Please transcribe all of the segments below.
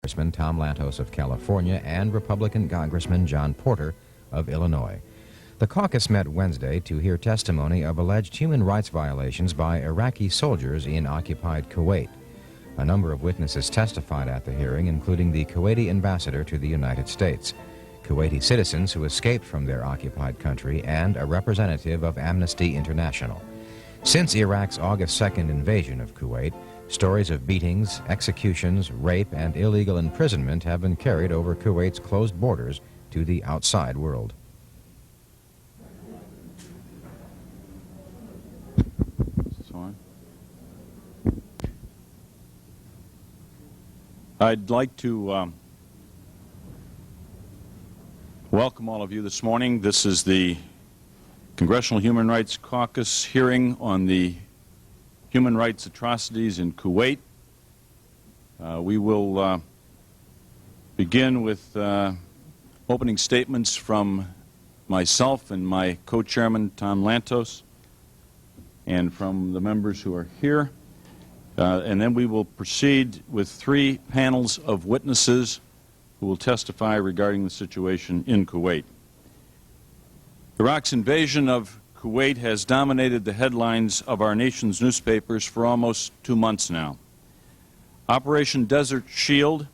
Congressman Tom Lantos of California and Republican Congressman John Porter of Illinois. The caucus met Wednesday to hear testimony of alleged human rights violations by Iraqi soldiers in occupied Kuwait. A number of witnesses testified at the hearing, including the Kuwaiti ambassador to the United States, Kuwaiti citizens who escaped from their occupied country, and a representative of Amnesty International. Since Iraq's August 2nd invasion of Kuwait, stories of beatings, executions, rape, and illegal imprisonment have been carried over Kuwait's closed borders to the outside world. I'd like to welcome all of you this morning. This is the Congressional Human Rights Caucus hearing on the human rights atrocities in Kuwait. We will begin with opening statements from myself and my co-chairman, Tom Lantos, and from the members who are here. And then we will proceed with 3 panels of witnesses who will testify regarding the situation in Kuwait. Iraq's invasion of Kuwait has dominated the headlines of our nation's newspapers for almost 2 months now. Operation Desert Shield,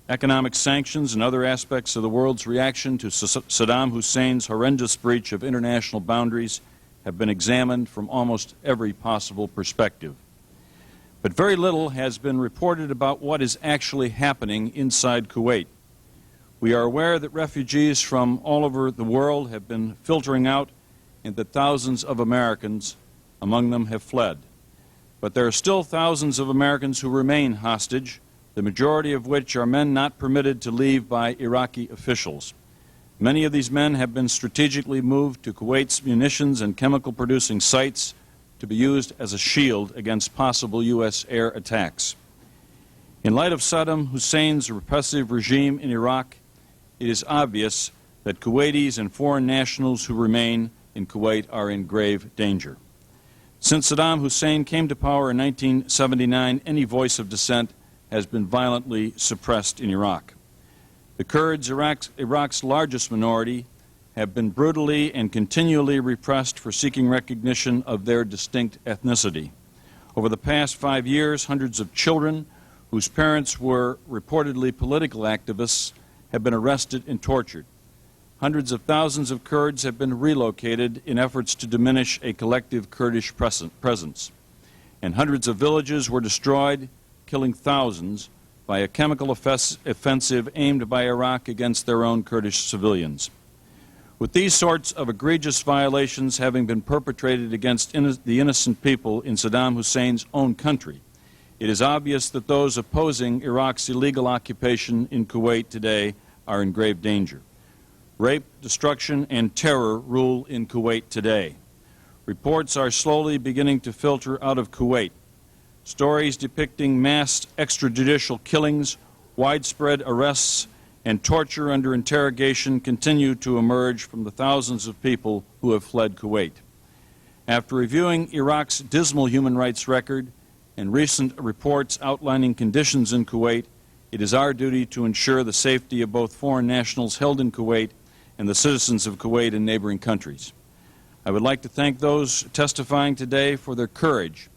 economic sanctions, and other aspects of the world's reaction to Saddam Hussein's horrendous breach of international boundaries have been examined from almost every possible perspective. But very little has been reported about what is actually happening inside Kuwait. We are aware that refugees from all over the world have been filtering out and that thousands of Americans among them have fled. But there are still thousands of Americans who remain hostage, the majority of which are men not permitted to leave by Iraqi officials. Many of these men have been strategically moved to Kuwait's munitions and chemical-producing sites to be used as a shield against possible U.S. air attacks. In light of Saddam Hussein's repressive regime in Iraq, it is obvious that Kuwaitis and foreign nationals who remain in Kuwait are in grave danger. Since Saddam Hussein came to power in 1979, any voice of dissent has been violently suppressed in Iraq. The Kurds, Iraq's largest minority, have been brutally and continually repressed for seeking recognition of their distinct ethnicity. Over the past 5 years, hundreds of children whose parents were reportedly political activists have been arrested and tortured. Hundreds of thousands of Kurds have been relocated in efforts to diminish a collective Kurdish presence. And hundreds of villages were destroyed, killing thousands by a chemical offensive aimed by Iraq against their own Kurdish civilians. With these sorts of egregious violations having been perpetrated against the innocent people in Saddam Hussein's own country, it is obvious that those opposing Iraq's illegal occupation in Kuwait today are in grave danger. Rape, destruction, and terror rule in Kuwait today. Reports are slowly beginning to filter out of Kuwait. Stories depicting mass extrajudicial killings, widespread arrests, and torture under interrogation continue to emerge from the thousands of people who have fled Kuwait. After reviewing Iraq's dismal human rights record and recent reports outlining conditions in Kuwait, it is our duty to ensure the safety of both foreign nationals held in Kuwait and the citizens of Kuwait and neighboring countries. I would like to thank those testifying today for their courage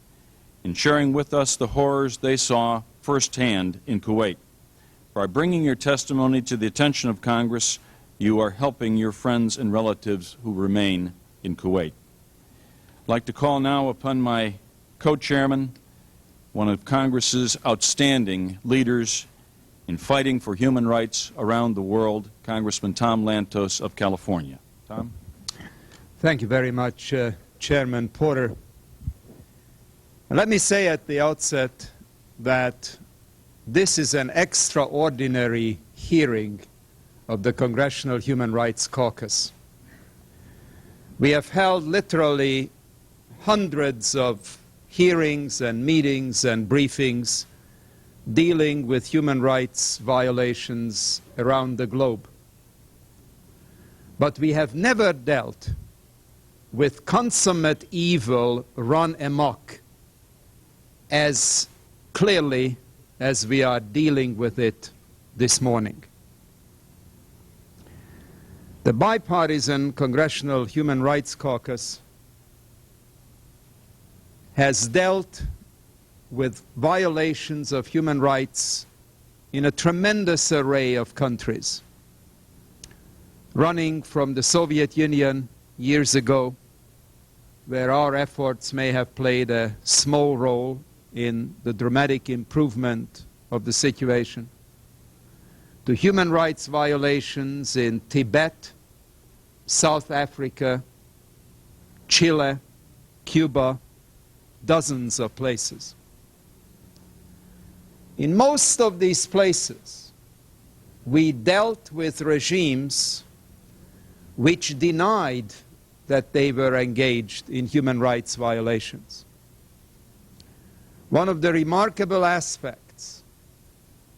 in sharing with us the horrors they saw firsthand in Kuwait. By bringing your testimony to the attention of Congress, you are helping your friends and relatives who remain in Kuwait. I'd like to call now upon my co-chairman, one of Congress's outstanding leaders in fighting for human rights around the world, Congressman Tom Lantos of California. Tom? Thank you very much, Chairman Porter. And let me say at the outset that this is an extraordinary hearing of the Congressional Human Rights Caucus. We have held literally hundreds of hearings and meetings and briefings dealing with human rights violations around the globe. But we have never dealt with consummate evil run amok as clearly as we are dealing with it this morning. The bipartisan Congressional Human Rights Caucus has dealt with violations of human rights in a tremendous array of countries, running from the Soviet Union years ago, where our efforts may have played a small role in the dramatic improvement of the situation, to human rights violations in Tibet, South Africa, Chile, Cuba, dozens of places. In most of these places, we dealt with regimes which denied that they were engaged in human rights violations. One of the remarkable aspects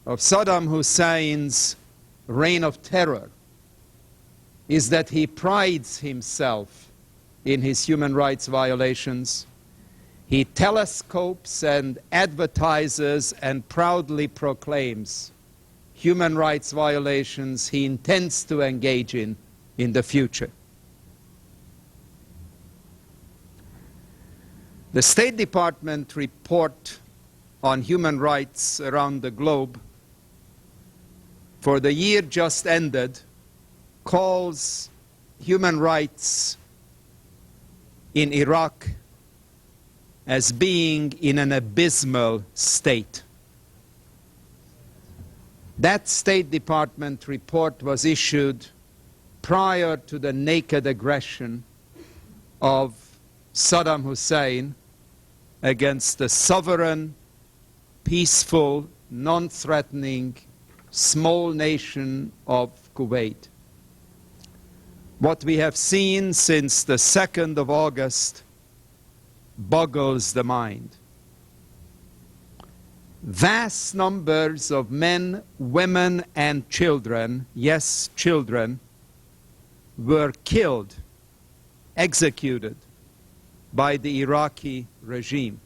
of Saddam Hussein's reign of terror is that he prides himself in his human rights violations. He telescopes and advertises and proudly proclaims human rights violations he intends to engage in the future. The State Department report on human rights around the globe for the year just ended calls human rights in Iraq as being in an abysmal state. That State Department report was issued prior to the naked aggression of Saddam Hussein against the sovereign, peaceful, non-threatening, small nation of Kuwait. What we have seen since the 2nd of August boggles the mind. Vast numbers of men, women, and children, yes, children, were killed, executed by the Iraqi regime.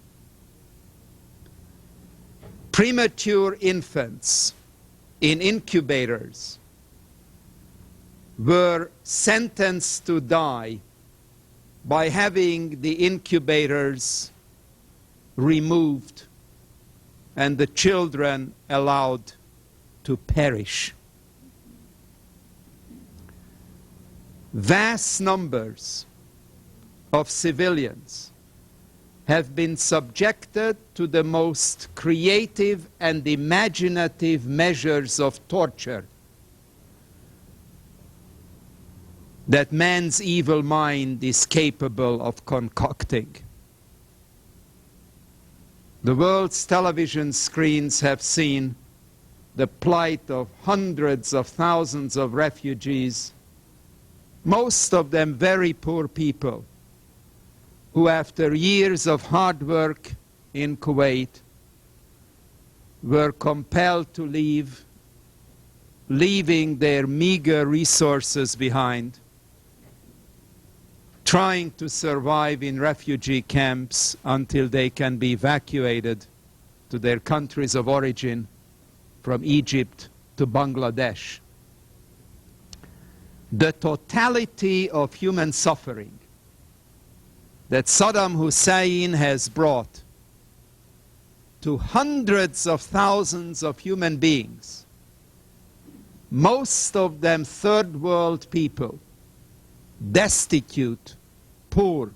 Premature infants in incubators were sentenced to die by having the incubators removed and the children allowed to perish. Vast numbers of civilians have been subjected to the most creative and imaginative measures of torture that man's evil mind is capable of concocting. The world's television screens have seen the plight of hundreds of thousands of refugees, most of them very poor people, who after years of hard work in Kuwait were compelled to leave, leaving their meager resources behind, trying to survive in refugee camps until they can be evacuated to their countries of origin, from Egypt to Bangladesh. The totality of human suffering that Saddam Hussein has brought to hundreds of thousands of human beings, most of them third world people, destitute, poor,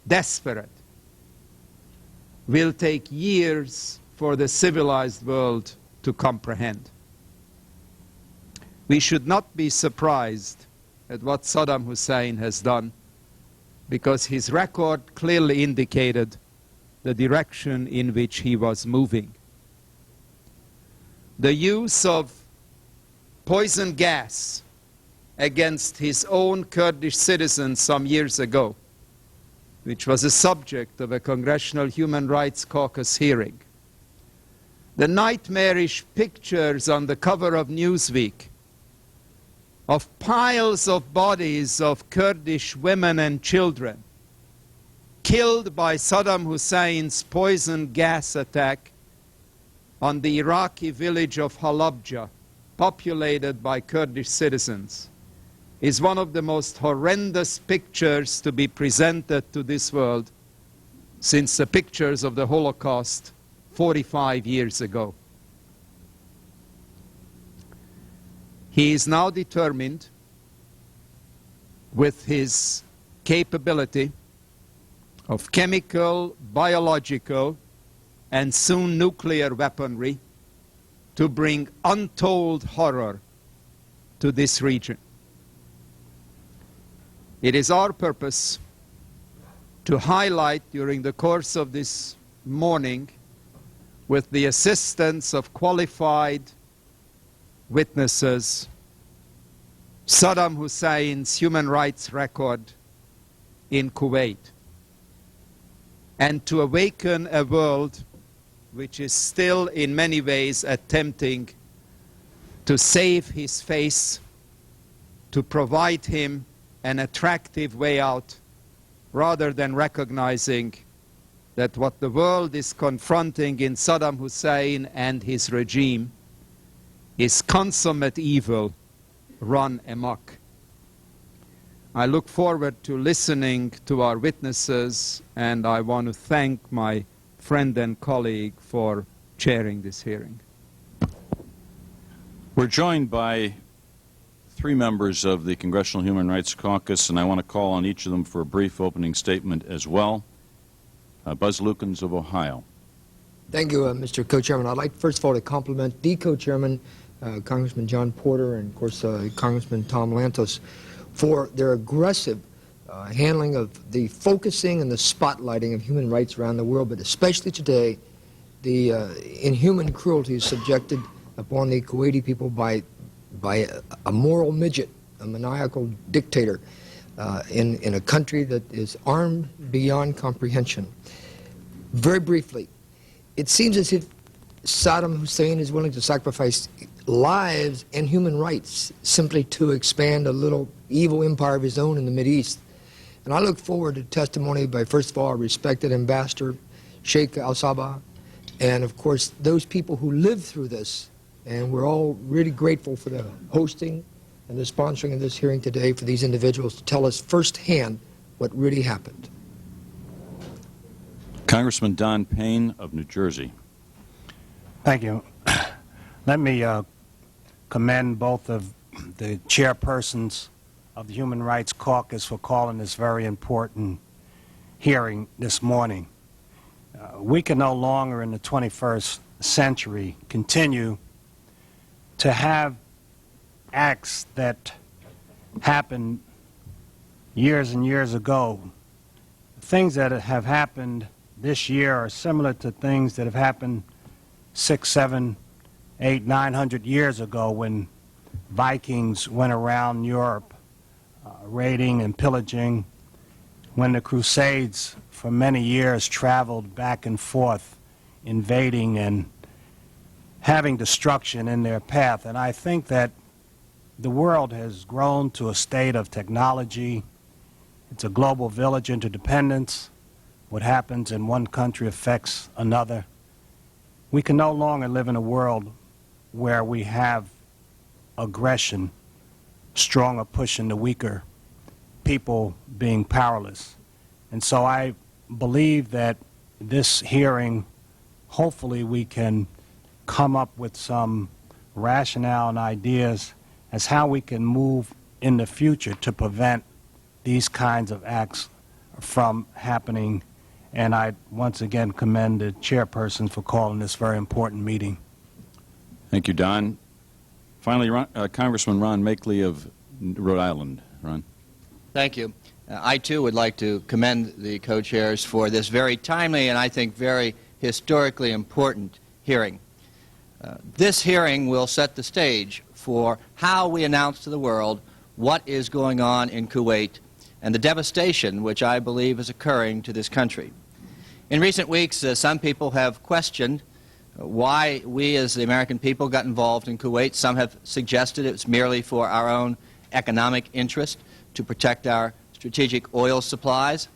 desperate, will take years for the civilized world to comprehend. We should not be surprised at what Saddam Hussein has done, because his record clearly indicated the direction in which he was moving. The use of poison gas against his own Kurdish citizens some years ago, which was a subject of a Congressional Human Rights Caucus hearing. The nightmarish pictures on the cover of Newsweek of piles of bodies of Kurdish women and children killed by Saddam Hussein's poison gas attack on the Iraqi village of Halabja, populated by Kurdish citizens, is one of the most horrendous pictures to be presented to this world since the pictures of the Holocaust 45 years ago. He is now determined, with his capability of chemical, biological, and soon nuclear weaponry, to bring untold horror to this region. It is our purpose to highlight during the course of this morning, with the assistance of qualified witnesses, Saddam Hussein's human rights record in Kuwait, and to awaken a world which is still in many ways attempting to save his face, to provide him an attractive way out, rather than recognizing that what the world is confronting in Saddam Hussein and his regime is consummate evil run amok. I look forward to listening to our witnesses, and I want to thank my friend and colleague for chairing this hearing. We're joined by three members of the Congressional Human Rights Caucus, and I want to call on each of them for a brief opening statement as well. Buzz Lukens of Ohio. Thank you, Mr. Co-Chairman. I'd like, first of all, to compliment the Co-Chairman, Congressman John Porter, and, of course, Congressman Tom Lantos, for their aggressive handling of the focusing and the spotlighting of human rights around the world, but especially today, the inhuman cruelties subjected upon the Kuwaiti people by a moral midget, a maniacal dictator in a country that is armed beyond comprehension. Very briefly, it seems as if Saddam Hussein is willing to sacrifice lives and human rights simply to expand a little evil empire of his own in the Mideast. And I look forward to testimony by, first of all, our respected Ambassador Sheikh Al-Sabah, and of course those people who lived through this. And we're all really grateful for the hosting and the sponsoring of this hearing today, for these individuals to tell us firsthand what really happened. Congressman Don Payne of New Jersey. Thank you. Let me commend both of the chairpersons of the Human Rights Caucus for calling this very important hearing this morning. We can no longer in the 21st century continue to have acts that happened years and years ago. Things that have happened this year are similar to things that have happened 600, 700, 800, 900 years ago, when Vikings went around Europe raiding and pillaging, when the Crusades for many years traveled back and forth, invading and having destruction in their path. And I think that the world has grown to a state of technology. It's a global village interdependence. What happens in one country affects another. We can no longer live in a world where we have aggression, stronger pushing the weaker, people being powerless. And so I believe that this hearing, hopefully we can come up with some rationale and ideas as how we can move in the future to prevent these kinds of acts from happening. And I once again commend the chairperson for calling this very important meeting. Thank you, Don. Finally, Congressman Ron Makeley of Rhode Island. Ron. Thank you. I, too, would like to commend the co-chairs for this very timely and I think very historically important hearing. This hearing will set the stage for how we announce to the world what is going on in Kuwait and the devastation which I believe is occurring to this country. In recent weeks, some people have questioned why we as the American people got involved in Kuwait. Some have suggested it was merely for our own economic interest to protect our strategic oil supplies.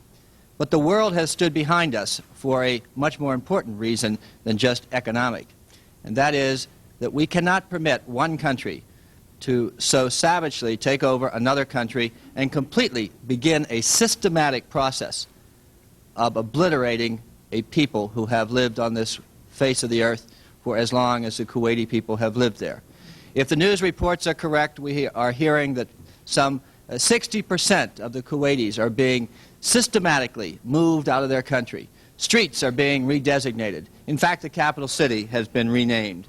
But the world has stood behind us for a much more important reason than just economic. and that is that we cannot permit one country to so savagely take over another country and completely begin a systematic process of obliterating a people who have lived on this face of the earth for as long as the Kuwaiti people have lived there. If the news reports are correct, we are hearing that some 60% of the Kuwaitis are being systematically moved out of their country. Streets are being redesignated. In fact, the capital city has been renamed.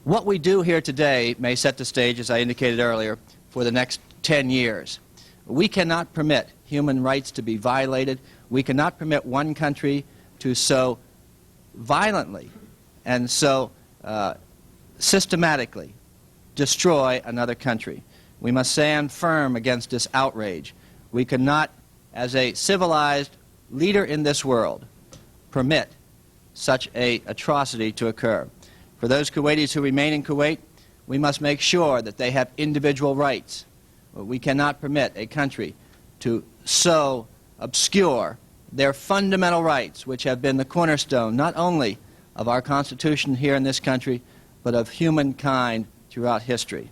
What we do here today may set the stage, as I indicated earlier, for the next 10 years. We cannot permit human rights to be violated. We cannot permit one country to so violently and so systematically destroy another country. We must stand firm against this outrage. We cannot, as a civilized leader in this world, permit such an atrocity to occur. For those Kuwaitis who remain in Kuwait, we must make sure that they have individual rights. We cannot permit a country to so obscure their fundamental rights, which have been the cornerstone not only of our Constitution here in this country, but of humankind throughout history.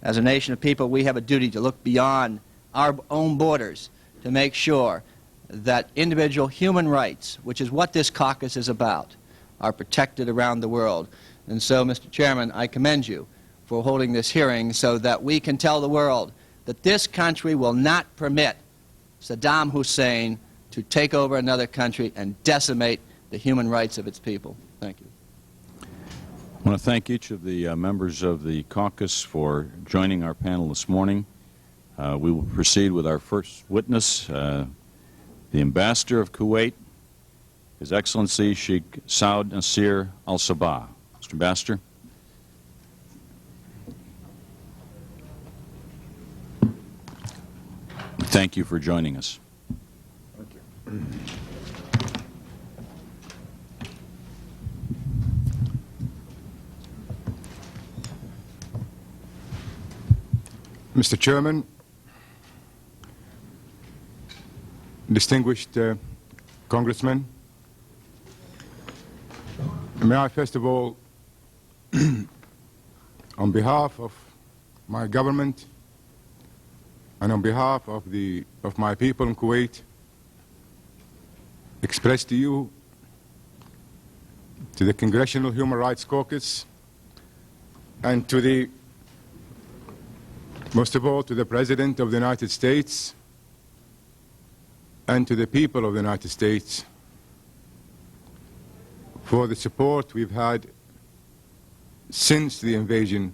As a nation of people, we have a duty to look beyond our own borders to make sure that individual human rights, which is what this caucus is about, are protected around the world. And so, Mr. Chairman, I commend you for holding this hearing so that we can tell the world that this country will not permit Saddam Hussein to take over another country and decimate the human rights of its people. Thank you. I want to thank each of the members of the caucus for joining our panel this morning. We will proceed with our first witness, the Ambassador of Kuwait, His Excellency Sheikh Saud Al-Sabah. Mr. Ambassador. Thank you for joining us. Thank you. Mr. Chairman, distinguished congressmen, may I first of all, on behalf of my government and on behalf of my people in Kuwait, express to you, to the Congressional Human Rights Caucus, and to the, most of all, to the President of the United States and to the people of the United States for the support we've had since the invasion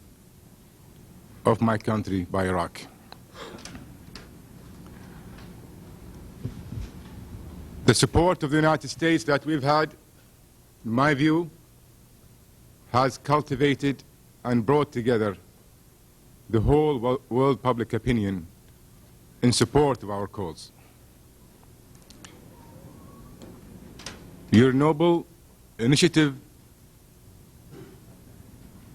of my country by Iraq. The support of the United States that we've had, in my view, has cultivated and brought together the whole world public opinion in support of our cause. Your noble initiative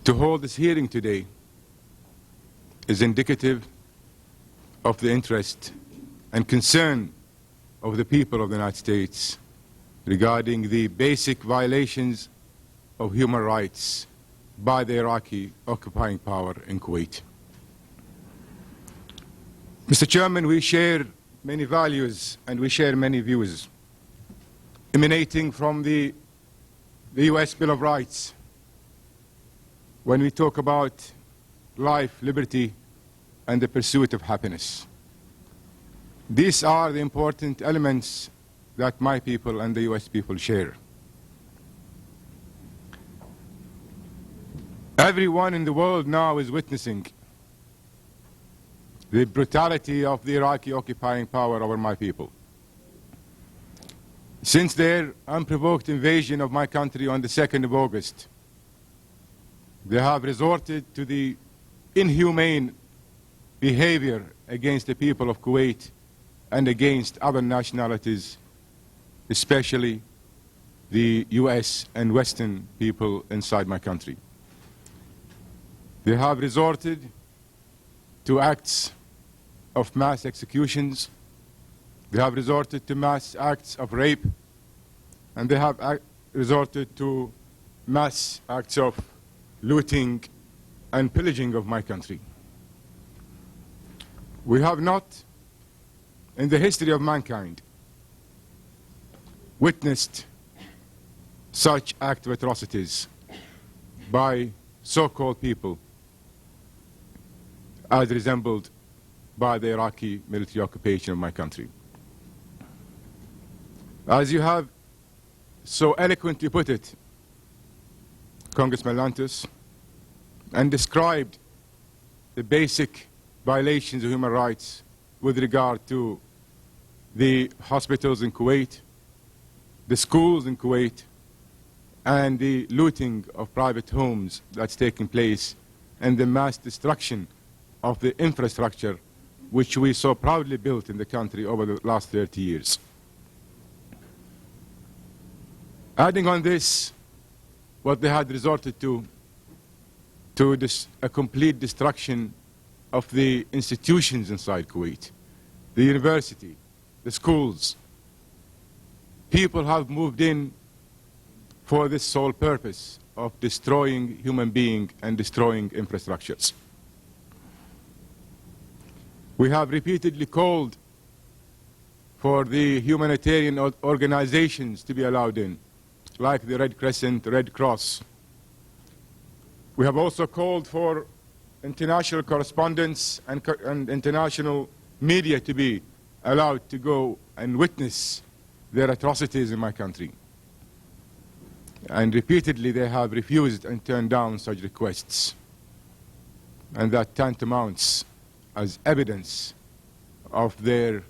to hold this hearing today is indicative of the interest and concern of the people of the United States regarding the basic violations of human rights by the Iraqi occupying power in Kuwait. Mr. Chairman, we share many values and we share many views emanating from the U.S. Bill of Rights when we talk about life, liberty, and the pursuit of happiness. These are the important elements that my people and the U.S. people share. Everyone in the world now is witnessing the brutality of the Iraqi occupying power over my people. Since their unprovoked invasion of my country on the 2nd of August, they have resorted to the inhumane behavior against the people of Kuwait and against other nationalities, especially the U.S. and Western people inside my country. They have resorted to acts of mass executions. They have resorted to mass acts of rape, and they have resorted to mass acts of looting and pillaging of my country. We have not, in the history of mankind, witnessed such acts of atrocities by so-called people as resembled by the Iraqi military occupation of my country. As you have so eloquently put it, Congressman Lantos, and described the basic violations of human rights with regard to the hospitals in Kuwait, the schools in Kuwait, and the looting of private homes that's taking place, and the mass destruction of the infrastructure which we so proudly built in the country over the last 30 years. Adding on this, what they had resorted to a complete destruction of the institutions inside Kuwait, the university, the schools. People have moved in for this sole purpose of destroying human beings and destroying infrastructures. We have repeatedly called for the humanitarian organizations to be allowed in, like the Red Crescent, the Red Cross. We have also called for international correspondents and international media to be allowed to go and witness their atrocities in my country. And repeatedly they have refused and turned down such requests. And that tantamounts as evidence of their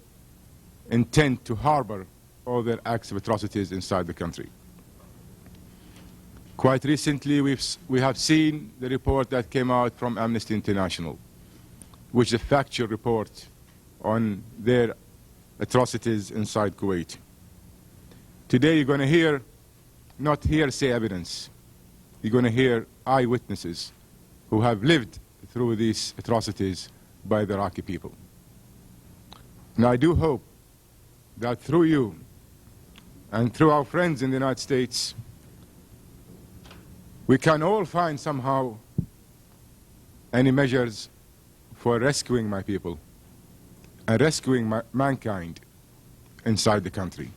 intent to harbor all their acts of atrocities inside the country. Quite recently, we have seen the report that came out from Amnesty International, which is a factual report on their atrocities inside Kuwait. Today you're going to hear not hearsay evidence. You're going to hear eyewitnesses who have lived through these atrocities by the Iraqi people. And I do hope that through you and through our friends in the United States, we can all find somehow any measures for rescuing my people and rescuing mankind inside the country.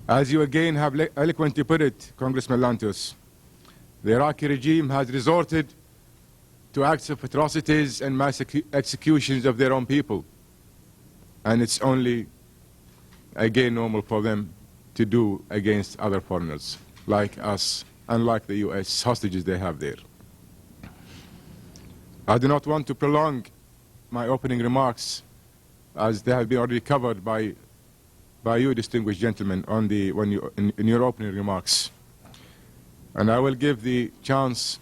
As you again have eloquently put it, Congressman Lantos, the Iraqi regime has resorted to acts of atrocities and mass executions of their own people. And it's only, again, normal for them to do against other foreigners, like us, unlike the U.S. hostages they have there. I do not want to prolong my opening remarks, as they have been already covered by you, distinguished gentlemen, in your opening remarks. And I will give the chance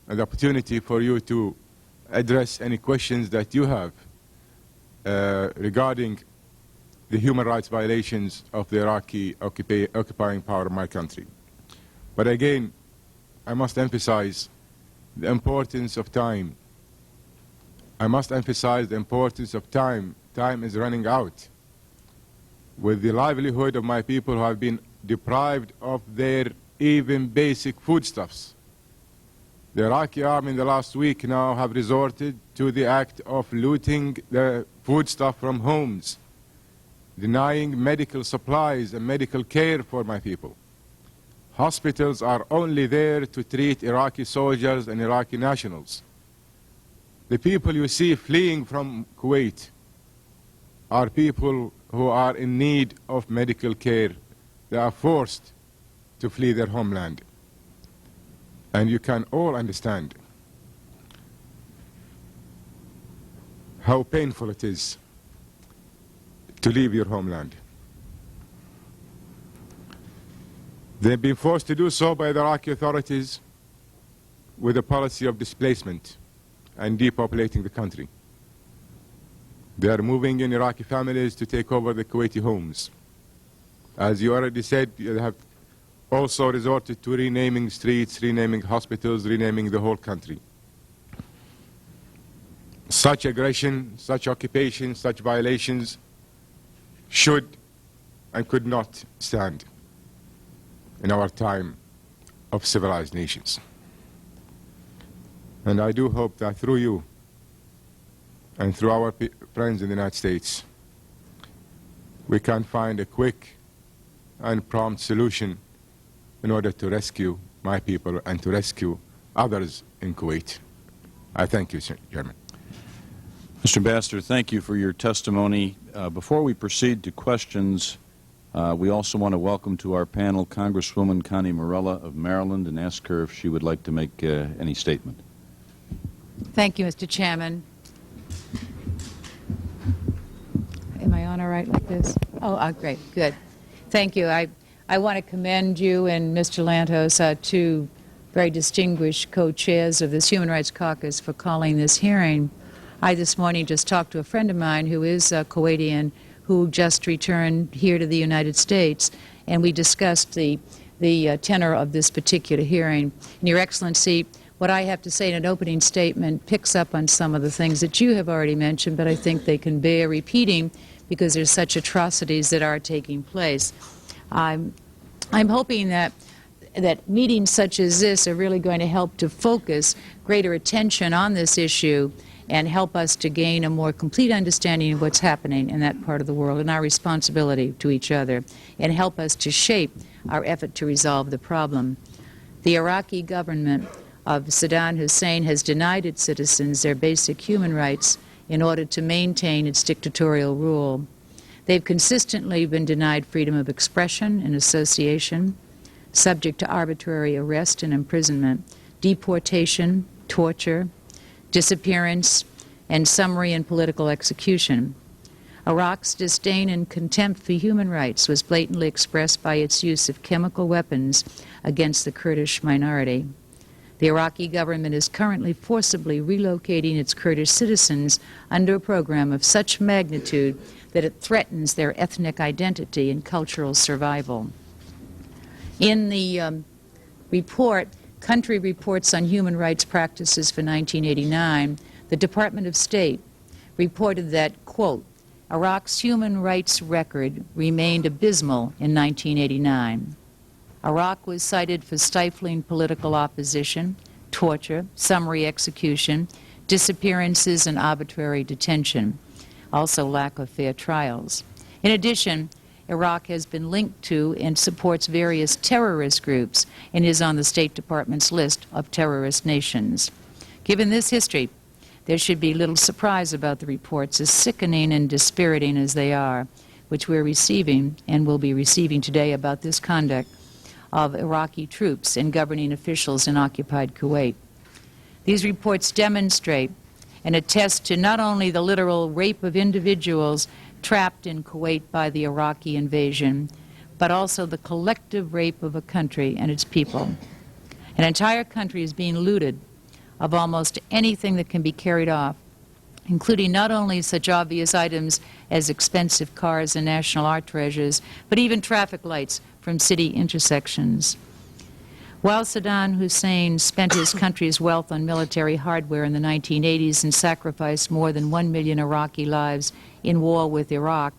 and the opportunity for you to address any questions that you have regarding the human rights violations of the Iraqi occupying power of my country. But again, I must emphasize the importance of time. I must emphasize the importance of time. Time is running out. With the livelihood of my people who have been deprived of their even basic foodstuffs. The Iraqi army in the last week now have resorted to the act of looting the foodstuff from homes, denying medical supplies and medical care for my people. Hospitals are only there to treat Iraqi soldiers and Iraqi nationals. The people you see fleeing from Kuwait are people who are in need of medical care. They are forced to flee their homeland. And you can all understand how painful it is to leave your homeland. They've been forced to do so by the Iraqi authorities with a policy of displacement and depopulating the country. They are moving in Iraqi families to take over the Kuwaiti homes. As you already said, you have also resorted to renaming streets, renaming hospitals, renaming the whole country. Such aggression, such occupation, such violations should and could not stand in our time of civilized nations. And I do hope that through you and through our friends in the United States, we can find a quick and prompt solution in order to rescue my people and to rescue others in Kuwait. I thank you, Sir Chairman. Mr. Ambassador, thank you for your testimony. Before we proceed to questions, we also want to welcome to our panel Congresswoman Connie Morella of Maryland and ask her if she would like to make any statement. Thank you, Mr. Chairman. Am I on all right like this? Oh, great, good. Thank you. I want to commend you and Mr. Lantos, two very distinguished co-chairs of this Human Rights Caucus, for calling this hearing. I this morning just talked to a friend of mine who is Kuwaitian, who just returned here to the United States, and we discussed the tenor of this particular hearing. And Your Excellency, what I have to say in an opening statement picks up on some of the things that you have already mentioned, but I think they can bear repeating because there's such atrocities that are taking place. I'm hoping that meetings such as this are really going to help to focus greater attention on this issue and help us to gain a more complete understanding of what's happening in that part of the world and our responsibility to each other, and help us to shape our effort to resolve the problem. The Iraqi government of Saddam Hussein has denied its citizens their basic human rights in order to maintain its dictatorial rule. They've consistently been denied freedom of expression and association, subject to arbitrary arrest and imprisonment, deportation, torture, disappearance, and summary and political execution. Iraq's disdain and contempt for human rights was blatantly expressed by its use of chemical weapons against the Kurdish minority. The Iraqi government is currently forcibly relocating its Kurdish citizens under a program of such magnitude that it threatens their ethnic identity and cultural survival. In the report, Country Reports on Human Rights Practices for 1989, the Department of State reported that, quote, Iraq's human rights record remained abysmal in 1989. Iraq was cited for stifling political opposition, torture, summary execution, disappearances, and arbitrary detention, also lack of fair trials. In addition, Iraq has been linked to and supports various terrorist groups and is on the State Department's list of terrorist nations. Given this history, there should be little surprise about the reports, as sickening and dispiriting as they are, which we're receiving and will be receiving today about this conduct of Iraqi troops and governing officials in occupied Kuwait. These reports demonstrate and attest to not only the literal rape of individuals trapped in Kuwait by the Iraqi invasion, but also the collective rape of a country and its people. An entire country is being looted of almost anything that can be carried off, including not only such obvious items as expensive cars and national art treasures, but even traffic lights from city intersections. While Saddam Hussein spent his country's wealth on military hardware in the 1980s and sacrificed more than 1 million Iraqi lives in war with Iraq,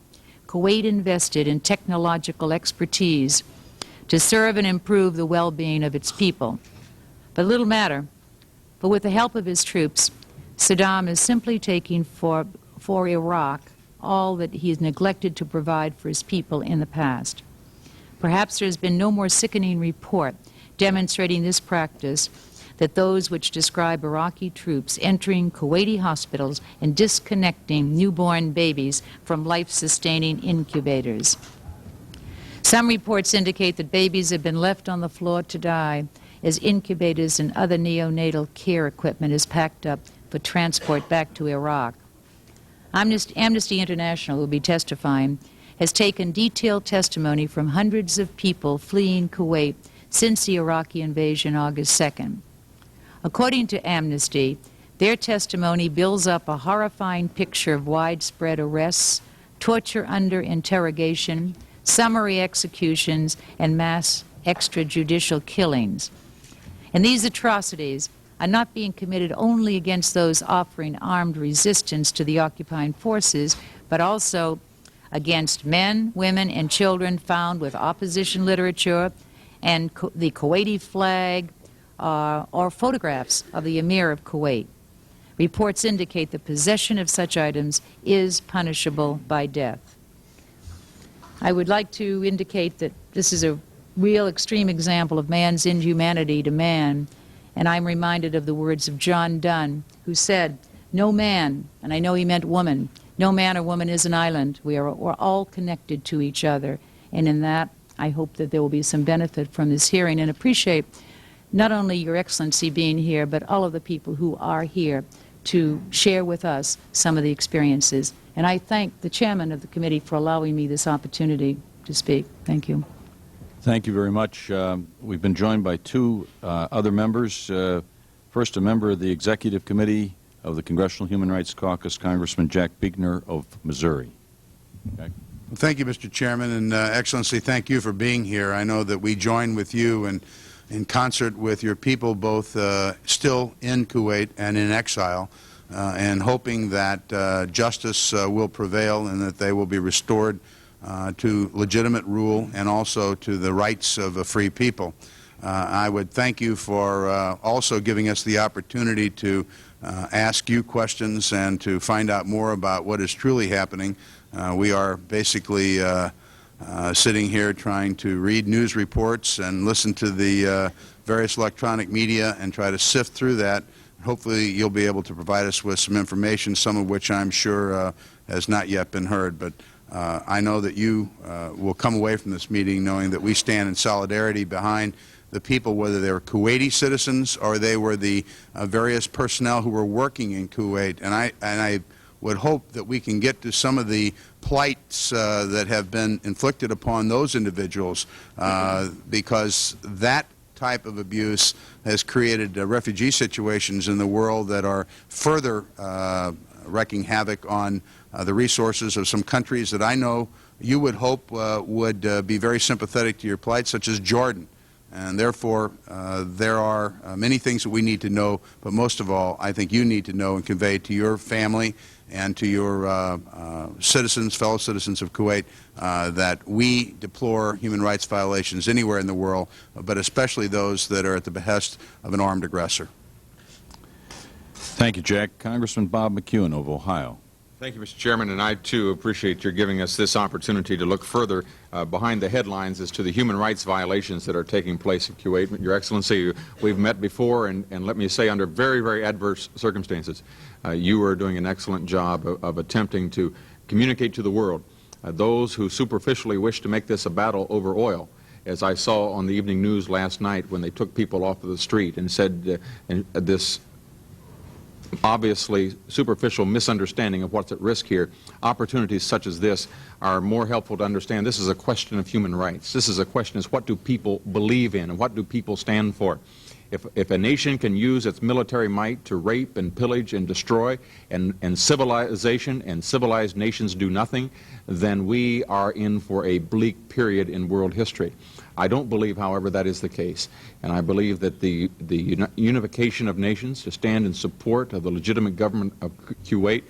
Kuwait invested in technological expertise to serve and improve the well-being of its people. But little matter, for with the help of his troops, Saddam is simply taking for Iraq all that he has neglected to provide for his people in the past. Perhaps there has been no more sickening report demonstrating this practice that those which describe Iraqi troops entering Kuwaiti hospitals and disconnecting newborn babies from life-sustaining incubators. Some reports indicate that babies have been left on the floor to die as incubators and other neonatal care equipment is packed up for transport back to Iraq. Amnesty International, who will be testifying, has taken detailed testimony from hundreds of people fleeing Kuwait since the Iraqi invasion August 2nd. According to Amnesty, their testimony builds up a horrifying picture of widespread arrests, torture under interrogation, summary executions, and mass extrajudicial killings. And these atrocities are not being committed only against those offering armed resistance to the occupying forces, but also against men, women, and children found with opposition literature and the Kuwaiti flag or photographs of the Emir of Kuwait. Reports indicate the possession of such items is punishable by death. I would like to indicate that this is a real extreme example of man's inhumanity to man, and I'm reminded of the words of John Donne, who said, "No man," and I know he meant woman, "no man or woman is an island. We're all connected to each other." And in that, I hope that there will be some benefit from this hearing, and appreciate not only Your Excellency being here, but all of the people who are here to share with us some of the experiences. And I thank the chairman of the committee for allowing me this opportunity to speak. Thank you. Thank you very much. We've been joined by two other members. First, a member of the Executive Committee of the Congressional Human Rights Caucus, Congressman Jack Buechner of Missouri. Jack. Thank you, Mr. Chairman, and Excellency, thank you for being here. I know that we join with you and in concert with your people, both still in Kuwait and in exile, and hoping that justice will prevail and that they will be restored to legitimate rule and also to the rights of a free people. I would thank you for also giving us the opportunity to ask you questions and to find out more about what is truly happening. We are basically sitting here trying to read news reports and listen to the various electronic media and try to sift through that. Hopefully you'll be able to provide us with some information, some of which I'm sure has not yet been heard. But I know that you will come away from this meeting knowing that we stand in solidarity behind the people, whether they were Kuwaiti citizens or they were the various personnel who were working in Kuwait. And I would hope that we can get to some of the plights that have been inflicted upon those individuals, because that type of abuse has created refugee situations in the world that are further wreaking havoc on the resources of some countries that I know you would hope would be very sympathetic to your plight, such as Jordan. And therefore, there are many things that we need to know, but most of all, I think you need to know and convey to your family and to your citizens, fellow citizens of Kuwait, that we deplore human rights violations anywhere in the world, but especially those that are at the behest of an armed aggressor. Thank you, Jack. Congressman Bob McEwen of Ohio. Thank you, Mr. Chairman, and I, too, appreciate your giving us this opportunity to look further behind the headlines as to the human rights violations that are taking place in Kuwait. Your Excellency, we've met before, and let me say, under very, very adverse circumstances, you are doing an excellent job of attempting to communicate to the world those who superficially wish to make this a battle over oil, as I saw on the evening news last night when they took people off of the street and said this obviously superficial misunderstanding of what's at risk here. Opportunities such as this are more helpful to understand this is a question of human rights. This is a question of what do people believe in and what do people stand for. If a nation can use its military might to rape and pillage and destroy, and civilization and civilized nations do nothing, then we are in for a bleak period in world history. I don't believe, however, that is the case, and I believe that the unification of nations to stand in support of the legitimate government of Kuwait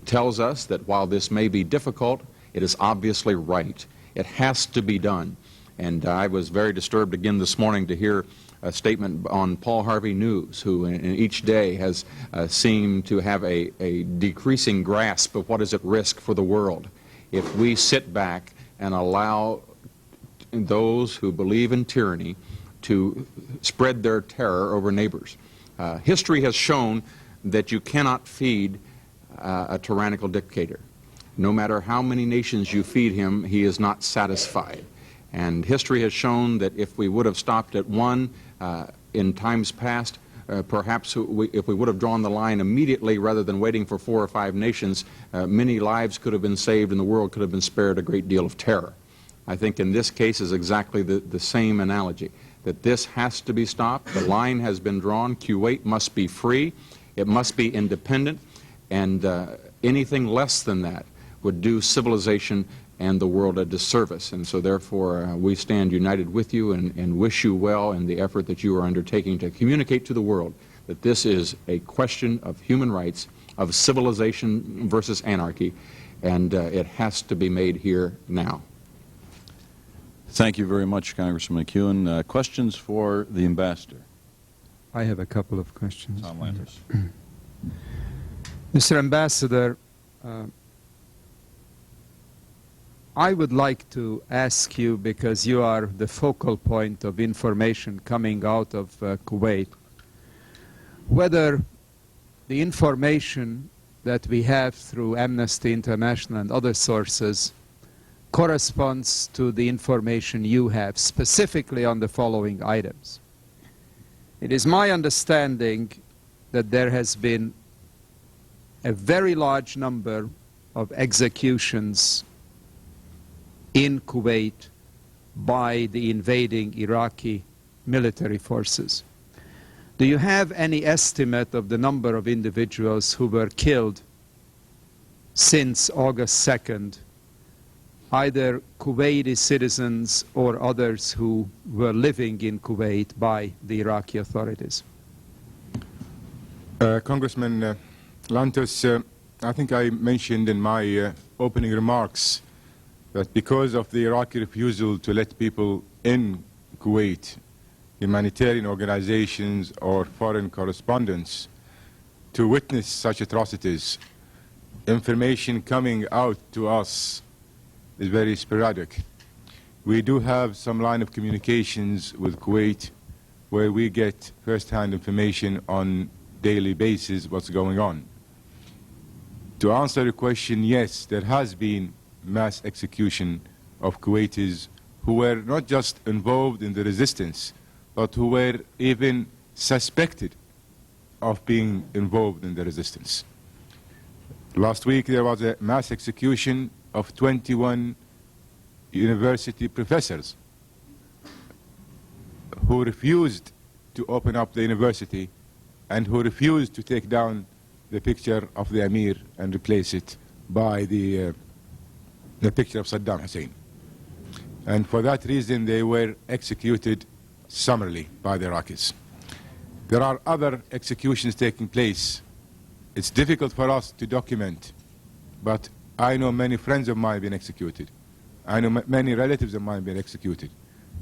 tells us that while this may be difficult, it is obviously right. It has to be done. And I was very disturbed again this morning to hear a statement on Paul Harvey News, who in each day has seemed to have a decreasing grasp of what is at risk for the world. If we sit back and allow those who believe in tyranny to spread their terror over neighbors. History has shown that you cannot feed a tyrannical dictator. No matter how many nations you feed him, he is not satisfied. And history has shown that if we would have stopped at one in times past, perhaps if we would have drawn the line immediately rather than waiting for 4 or 5 nations, many lives could have been saved and the world could have been spared a great deal of terror. I think in this case is exactly the same analogy, that this has to be stopped. The line has been drawn. Kuwait must be free. It must be independent. And anything less than that would do civilization and the world a disservice. And so therefore we stand united with you and wish you well in the effort that you are undertaking to communicate to the world that this is a question of human rights, of civilization versus anarchy, and it has to be made here now. Thank you very much, Congressman McEwen. Questions for the ambassador? I have a couple of questions. Tom Lantos. Mr. Ambassador, I would like to ask you, because you are the focal point of information coming out of Kuwait, whether the information that we have through Amnesty International and other sources corresponds to the information you have, specifically on the following items. It is my understanding that there has been a very large number of executions in Kuwait by the invading Iraqi military forces. Do you have any estimate of the number of individuals who were killed since August 2nd, either Kuwaiti citizens or others who were living in Kuwait by the Iraqi authorities? Congressman Lantos, I think I mentioned in my opening remarks that because of the Iraqi refusal to let people in Kuwait, humanitarian organizations or foreign correspondents, to witness such atrocities, information coming out to us is very sporadic. We do have some line of communications with Kuwait where we get first-hand information on daily basis what's going on. To answer the question, yes, there has been mass execution of Kuwaitis who were not just involved in the resistance, but who were even suspected of being involved in the resistance. Last week there was a mass execution of 21 university professors who refused to open up the university and who refused to take down the picture of the Emir and replace it by the picture of Saddam Hussein. And for that reason they were executed summarily by the Iraqis. There are other executions taking place. It's difficult for us to document, but I know many friends of mine have been executed. I know many relatives of mine have been executed.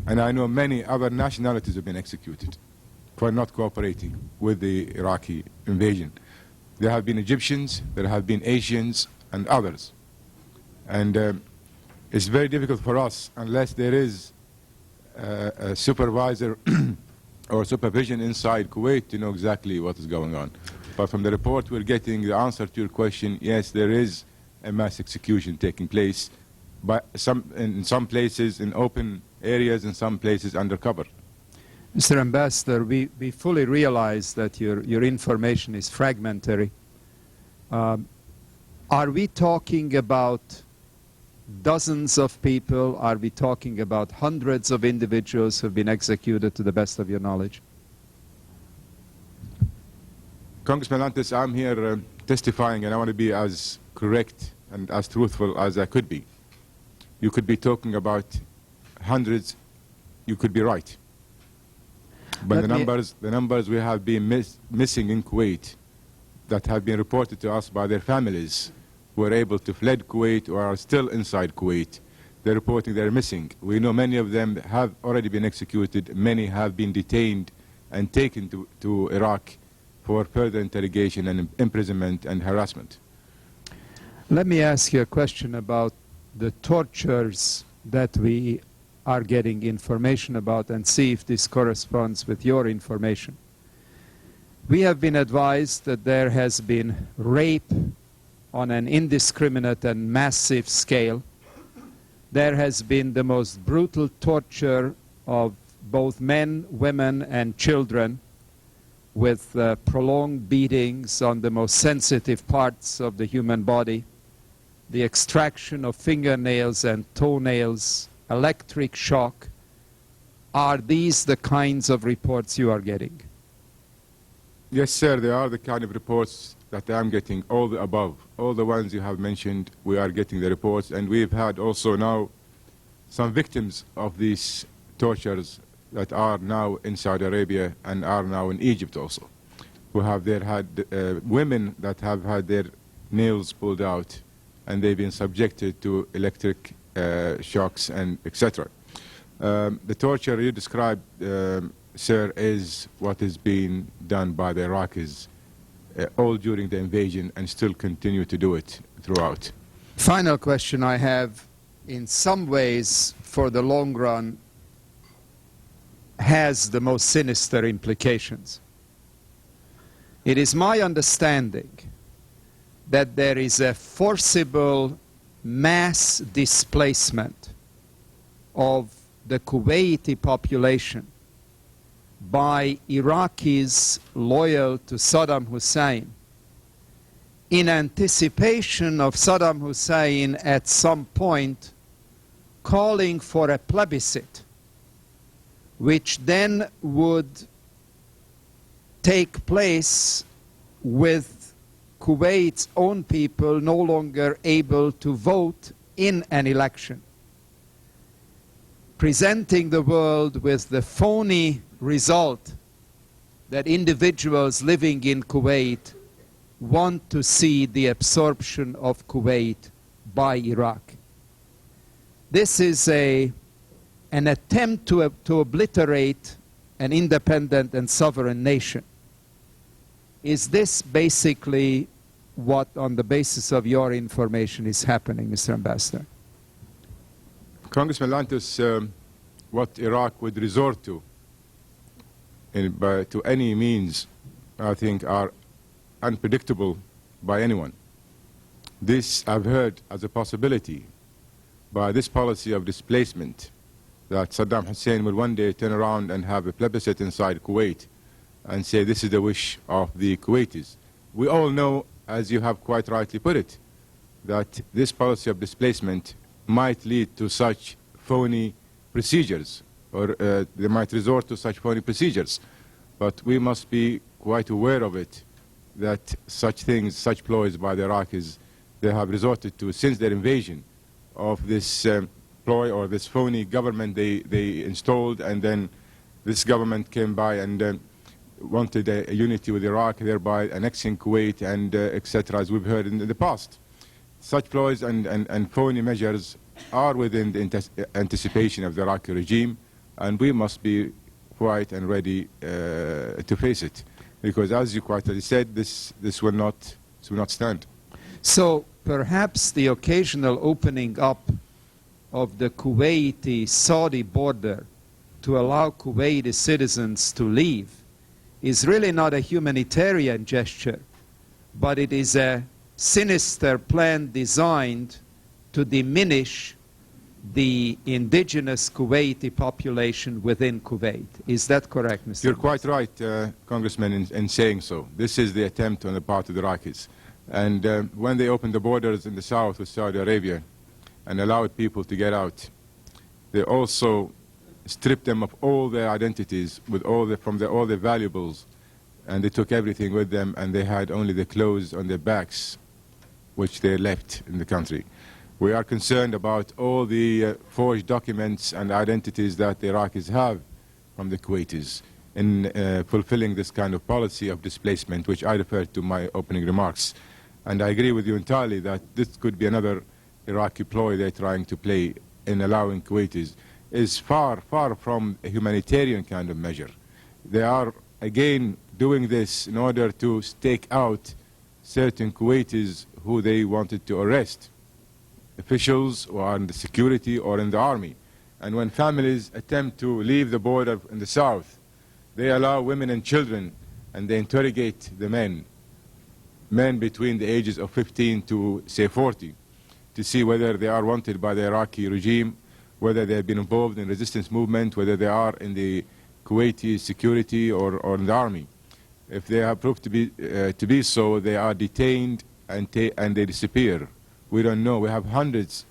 And I know many other nationalities have been executed for not cooperating with the Iraqi invasion. There have been Egyptians, there have been Asians, and others. And it's very difficult for us, unless there is a supervisor or supervision inside Kuwait, to know exactly what is going on. But from the report we're getting, the answer to your question, yes, there is a mass execution taking place, but in some places in open areas, in some places undercover. Mr. Ambassador, we fully realize that your information is fragmentary. Are we talking about dozens of people? Are we talking about hundreds of individuals who have been executed, to the best of your knowledge? Congressman Lantos, I'm here testifying, and I want to be as correct and as truthful as I could be. You could be talking about hundreds, you could be right. But the numbers we have been missing in Kuwait that have been reported to us by their families who were able to fled Kuwait or are still inside Kuwait, they're reporting they're missing. We know many of them have already been executed, many have been detained and taken to Iraq for further interrogation and imprisonment and harassment. Let me ask you a question about the tortures that we are getting information about, and see if this corresponds with your information. We have been advised that there has been rape on an indiscriminate and massive scale. There has been the most brutal torture of both men, women, and children, with prolonged beatings on the most sensitive parts of the human body, the extraction of fingernails and toenails, electric shock. Are these the kinds of reports you are getting? Yes, sir, they are the kind of reports that I am getting, all the above. All the ones you have mentioned, we are getting the reports, and we've had also now some victims of these tortures that are now in Saudi Arabia and are now in Egypt also, who have had women that have had their nails pulled out and they've been subjected to electric shocks and etc. The torture you described, sir, is what is being done by the Iraqis all during the invasion and still continue to do it throughout. Final question I have, in some ways, for the long run, has the most sinister implications. It is my understanding that there is a forcible mass displacement of the Kuwaiti population by Iraqis loyal to Saddam Hussein in anticipation of Saddam Hussein at some point calling for a plebiscite, which then would take place with Kuwait's own people no longer able to vote in an election, presenting the world with the phony result that individuals living in Kuwait want to see the absorption of Kuwait by Iraq. This is an attempt to obliterate an independent and sovereign nation. Is this basically what, on the basis of your information, is happening, Mr. Ambassador? Congressman Lantos, what Iraq would resort to any means, I think, are unpredictable by anyone. This I've heard as a possibility by this policy of displacement, that Saddam Hussein will one day turn around and have a plebiscite inside Kuwait and say this is the wish of the Kuwaitis. We all know, as you have quite rightly put it, that this policy of displacement might lead to such phony procedures, or they might resort to such phony procedures. But we must be quite aware of it, that such things, such ploys by the Iraqis, they have resorted to since their invasion of this ploy or this phony government they installed, and then this government came by and wanted a unity with Iraq, thereby annexing Kuwait and etc., as we've heard in the past. Such ploys and phony measures are within the anticipation of the Iraqi regime, and we must be quite and ready to face it, because as you quite rightly said, this will not stand. So perhaps the occasional opening up of the Kuwaiti-Saudi border to allow Kuwaiti citizens to leave is really not a humanitarian gesture, but it is a sinister plan designed to diminish the indigenous Kuwaiti population within Kuwait. Is that correct, Mr. You're quite right, Congressman, in saying so. This is the attempt on the part of the Iraqis. And when they opened the borders in the south with Saudi Arabia and allowed people to get out, they also stripped them of all their identities, with all their valuables, and they took everything with them, and they had only the clothes on their backs, which they left in the country. We are concerned about all the forged documents and identities that the Iraqis have from the Kuwaitis in fulfilling this kind of policy of displacement, which I referred to in my opening remarks. And I agree with you entirely that this could be another Iraqi ploy they're trying to play in allowing Kuwaitis. Is far, far from a humanitarian kind of measure. They are, again, doing this in order to stake out certain Kuwaitis who they wanted to arrest, officials who are in the security or in the army. And when families attempt to leave the border in the south, they allow women and children, and they interrogate the men between the ages of 15 to, say, 40, to see whether they are wanted by the Iraqi regime, whether they have been involved in resistance movement, whether they are in the Kuwaiti security or in the army. If they are proved to be so, they are detained and they disappear. We don't know. We have hundreds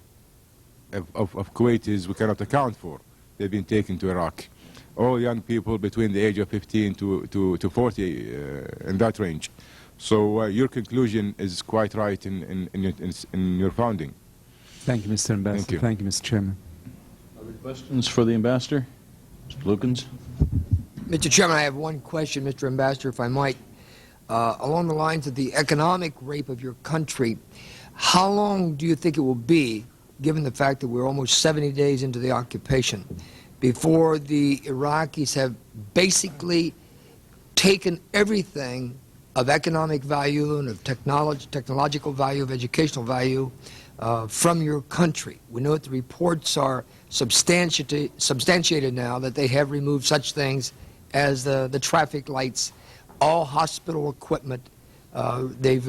of Kuwaitis we cannot account for. They've been taken to Iraq. All young people between the age of 15 to 40, in that range. So your conclusion is quite right in your founding. Thank you, Mr. Ambassador. Thank you, Mr. Chairman. Other questions for the Ambassador? Mr. Lukens? Mr. Chairman, I have one question, Mr. Ambassador, if I might. Along the lines of the economic rape of your country, how long do you think it will be, given the fact that we're almost 70 days into the occupation, before the Iraqis have basically taken everything of economic value and of technological value, of educational value from your country. We know that the reports are substantiated now that they have removed such things as the traffic lights, all hospital equipment. They've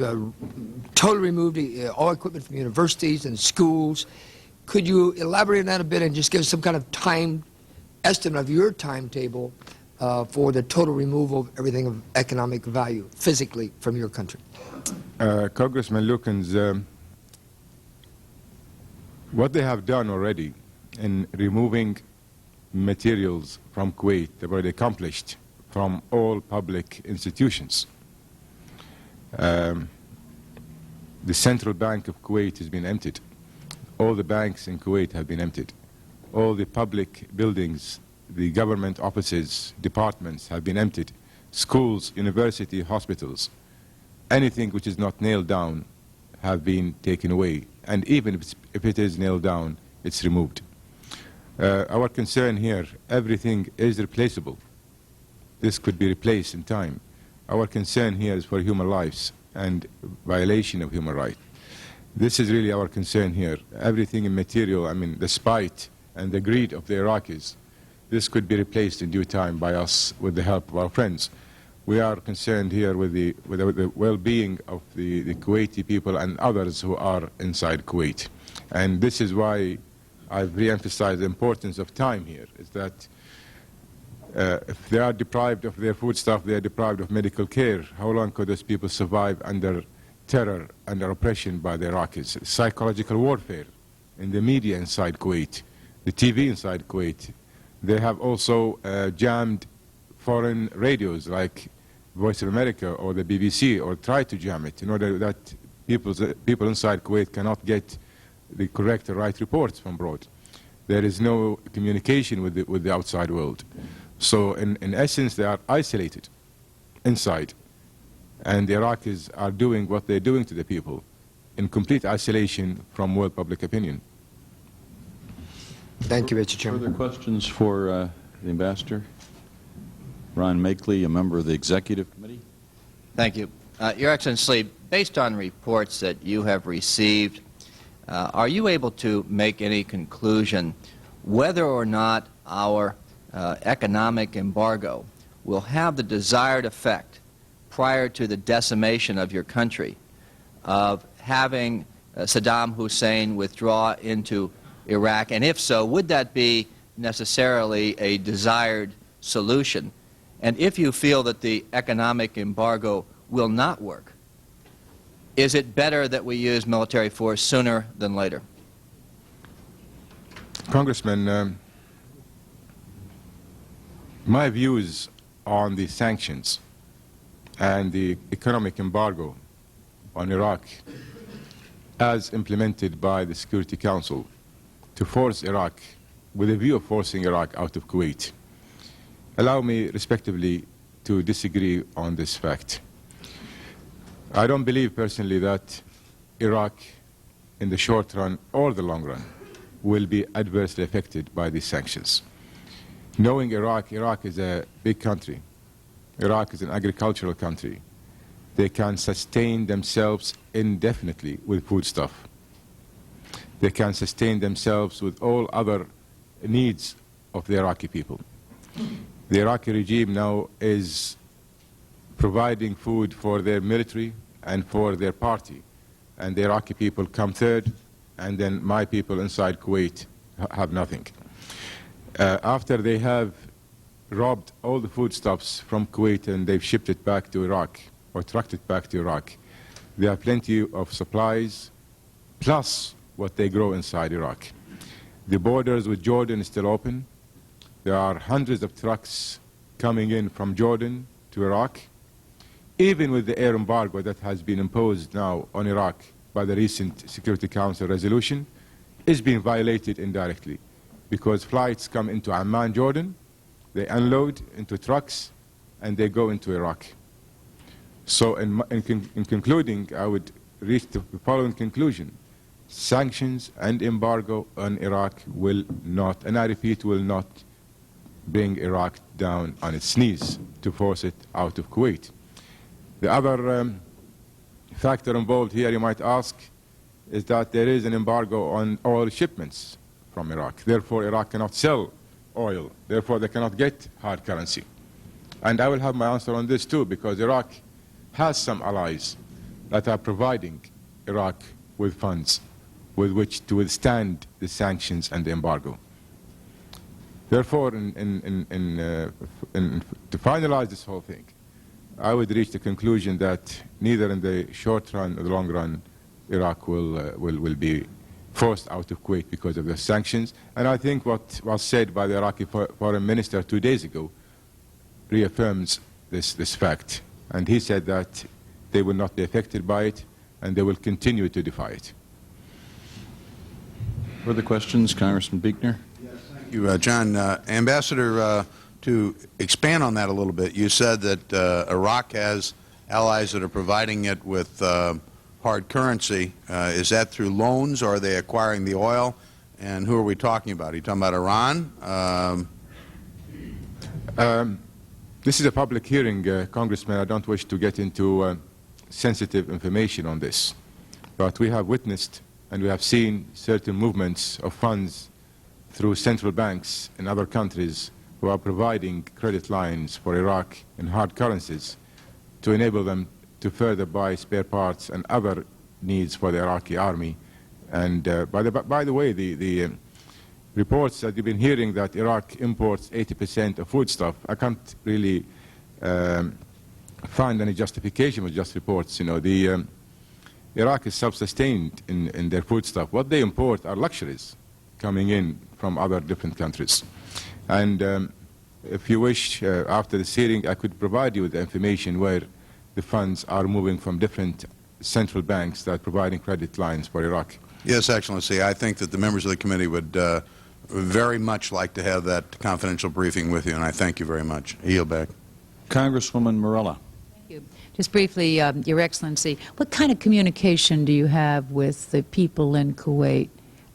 totally removed all equipment from universities and schools. Could you elaborate on that a bit and just give us some kind of time estimate of your timetable for the total removal of everything of economic value physically from your country? Congressman Lukens, what they have done already in removing materials from Kuwait, they've already accomplished from all public institutions. The Central Bank of Kuwait has been emptied. All the banks in Kuwait have been emptied. All the public buildings, the government offices, departments have been emptied. Schools, university, hospitals, anything which is not nailed down have been taken away. And even if it is nailed down, it's removed. Our concern here, everything is replaceable. This could be replaced in time. Our concern here is for human lives and violation of human rights. This is really our concern here. Everything in material, I mean, the spite and the greed of the Iraqis, this could be replaced in due time by us with the help of our friends. We are concerned here with the well-being of the Kuwaiti people and others who are inside Kuwait. And this is why I've re-emphasized the importance of time here, is that if they are deprived of their foodstuff, they are deprived of medical care. How long could those people survive under terror, under oppression by the Iraqis? Psychological warfare in the media inside Kuwait, the TV inside Kuwait. They have also jammed foreign radios like Voice of America or the BBC, or tried to jam it in order that people inside Kuwait cannot get the correct or right reports from abroad. There is no communication with the outside world. So in essence, they are isolated inside. And the Iraqis are doing what they're doing to the people in complete isolation from world public opinion. Thank you, Mr. Chairman. Further questions for the Ambassador? Ron Makeley, a member of the Executive Committee. Thank you. Your Excellency, based on reports that you have received, are you able to make any conclusion whether or not our economic embargo will have the desired effect prior to the decimation of your country of having Saddam Hussein withdraw into Iraq? And if so, would that be necessarily a desired solution? And if you feel that the economic embargo will not work, is it better that we use military force sooner than later? Congressman, my views on the sanctions and the economic embargo on Iraq as implemented by the Security Council to force Iraq, with a view of forcing Iraq out of Kuwait, allow me respectively to disagree on this fact. I don't believe personally that Iraq in the short run or the long run will be adversely affected by these sanctions. Knowing Iraq is a big country. Iraq is an agricultural country. They can sustain themselves indefinitely with foodstuff. They can sustain themselves with all other needs of the Iraqi people. The Iraqi regime now is providing food for their military and for their party, and the Iraqi people come third, and then my people inside Kuwait have nothing. After they have robbed all the foodstuffs from Kuwait and they've shipped it back to Iraq, or trucked it back to Iraq, there are plenty of supplies, plus what they grow inside Iraq. The borders with Jordan is still open. There are hundreds of trucks coming in from Jordan to Iraq. Even with the air embargo that has been imposed now on Iraq by the recent Security Council resolution, is being violated indirectly, because flights come into Amman, Jordan, they unload into trucks, and they go into Iraq. So in concluding, I would reach the following conclusion. Sanctions and embargo on Iraq will not, and I repeat, will not bring Iraq down on its knees to force it out of Kuwait. The other factor involved here, you might ask, is that there is an embargo on oil shipments from Iraq. Therefore, Iraq cannot sell oil. Therefore, they cannot get hard currency. And I will have my answer on this too, because Iraq has some allies that are providing Iraq with funds with which to withstand the sanctions and the embargo. Therefore, to finalize this whole thing, I would reach the conclusion that neither in the short run or the long run, Iraq will be forced out of Kuwait because of the sanctions. And I think what was said by the Iraqi foreign minister 2 days ago reaffirms this fact. And he said that they will not be affected by it, and they will continue to defy it. Further questions? Congressman Buechner? Yes, thank you, John. Ambassador, to expand on that a little bit, you said that Iraq has allies that are providing it with hard currency. Is that through loans, or are they acquiring the oil? And who are we talking about? Are you talking about Iran? This is a public hearing, Congressman. I don't wish to get into sensitive information on this. But we have witnessed and we have seen certain movements of funds through central banks in other countries who are providing credit lines for Iraq in hard currencies to enable them to further buy spare parts and other needs for the Iraqi army. And by the way, the reports that you've been hearing that Iraq imports 80% of foodstuff, I can't really find any justification with just reports. You know, Iraq is self-sustained in their foodstuff. What they import are luxuries coming in from other different countries. And if you wish, after this hearing, I could provide you with the information where the funds are moving from different central banks that are providing credit lines for Iraq. Yes, Excellency. I think that the members of the committee would very much like to have that confidential briefing with you, and I thank you very much. I yield back. Congresswoman Morella. Thank you. Just briefly, Your Excellency, what kind of communication do you have with the people in Kuwait?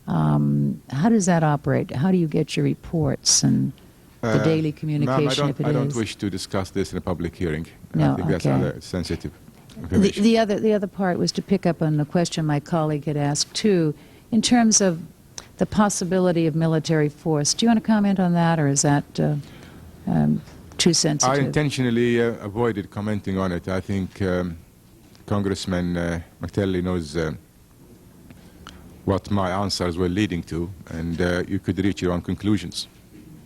How does that operate? How do you get your reports and the daily communication, if it is? I don't wish to discuss this in a public hearing. No, I think that's okay. other sensitive information. The other part was to pick up on the question my colleague had asked, too, in terms of the possibility of military force. Do you want to comment on that, or is that too sensitive? I intentionally avoided commenting on it. I think Congressman McTelley knows what my answers were leading to, and you could reach your own conclusions.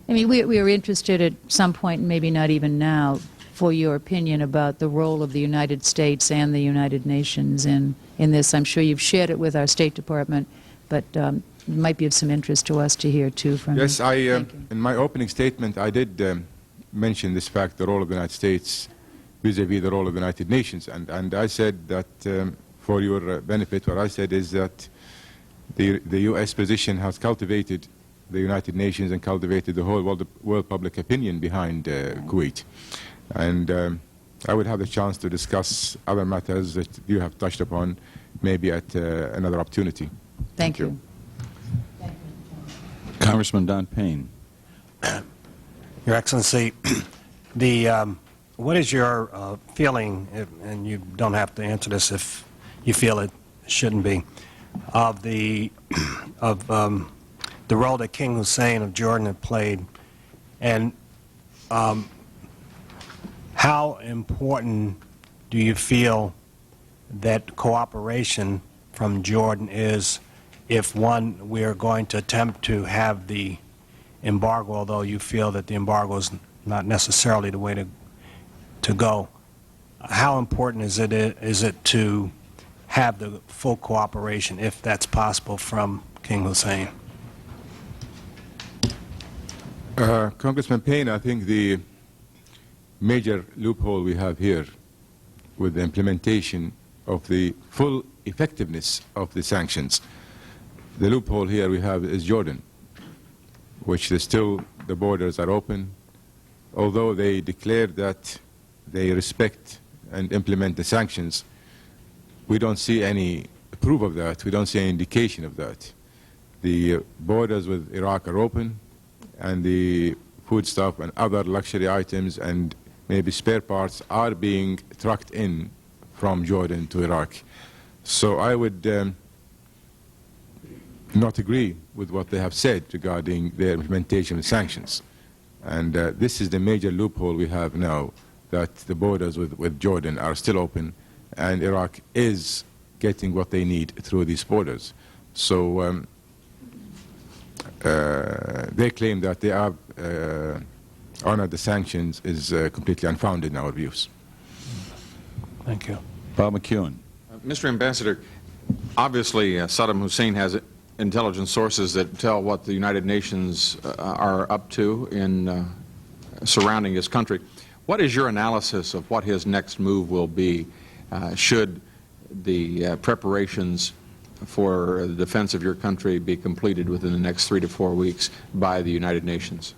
I mean, we are interested at some point, maybe not even now, for your opinion about the role of the United States and the United Nations in this. I'm sure you've shared it with our State Department, but it might be of some interest to us to hear, too, from you. Yes, in my opening statement, I did mention this fact, the role of the United States vis-à-vis the role of the United Nations. And I said that, for your benefit, what I said is that the U.S. position has cultivated the United Nations and cultivated the whole world public opinion behind Kuwait. And I would have the chance to discuss other matters that you have touched upon, maybe at another opportunity. Thank you. Congressman Don Payne. Your Excellency, what is your feeling, and you don't have to answer this if you feel it shouldn't be, of the role that King Hussein of Jordan had played, and how important do you feel that cooperation from Jordan is if, one, we are going to attempt to have the embargo, although you feel that the embargo is not necessarily the way to go? How important is it to have the full cooperation, if that's possible, from King Hussein? Congressman Payne, I think the major loophole we have here with the implementation of the full effectiveness of the sanctions, the loophole here we have is Jordan, which the borders are open, although they declared that they respect and implement the sanctions. We don't see any proof of that. We don't see any indication of that. The borders with Iraq are open, and the foodstuff and other luxury items and maybe spare parts are being trucked in from Jordan to Iraq. So I would not agree with what they have said regarding their implementation of sanctions. And this is the major loophole we have now, that the borders with Jordan are still open and Iraq is getting what they need through these borders. So they claim that they have honored the sanctions is completely unfounded in our views. Thank you. Bob McEwen. Mr. Ambassador, obviously Saddam Hussein has intelligence sources that tell what the United Nations are up to in surrounding his country. What is your analysis of what his next move will be should the preparations for the defense of your country be completed within the next 3 to 4 weeks by the United Nations?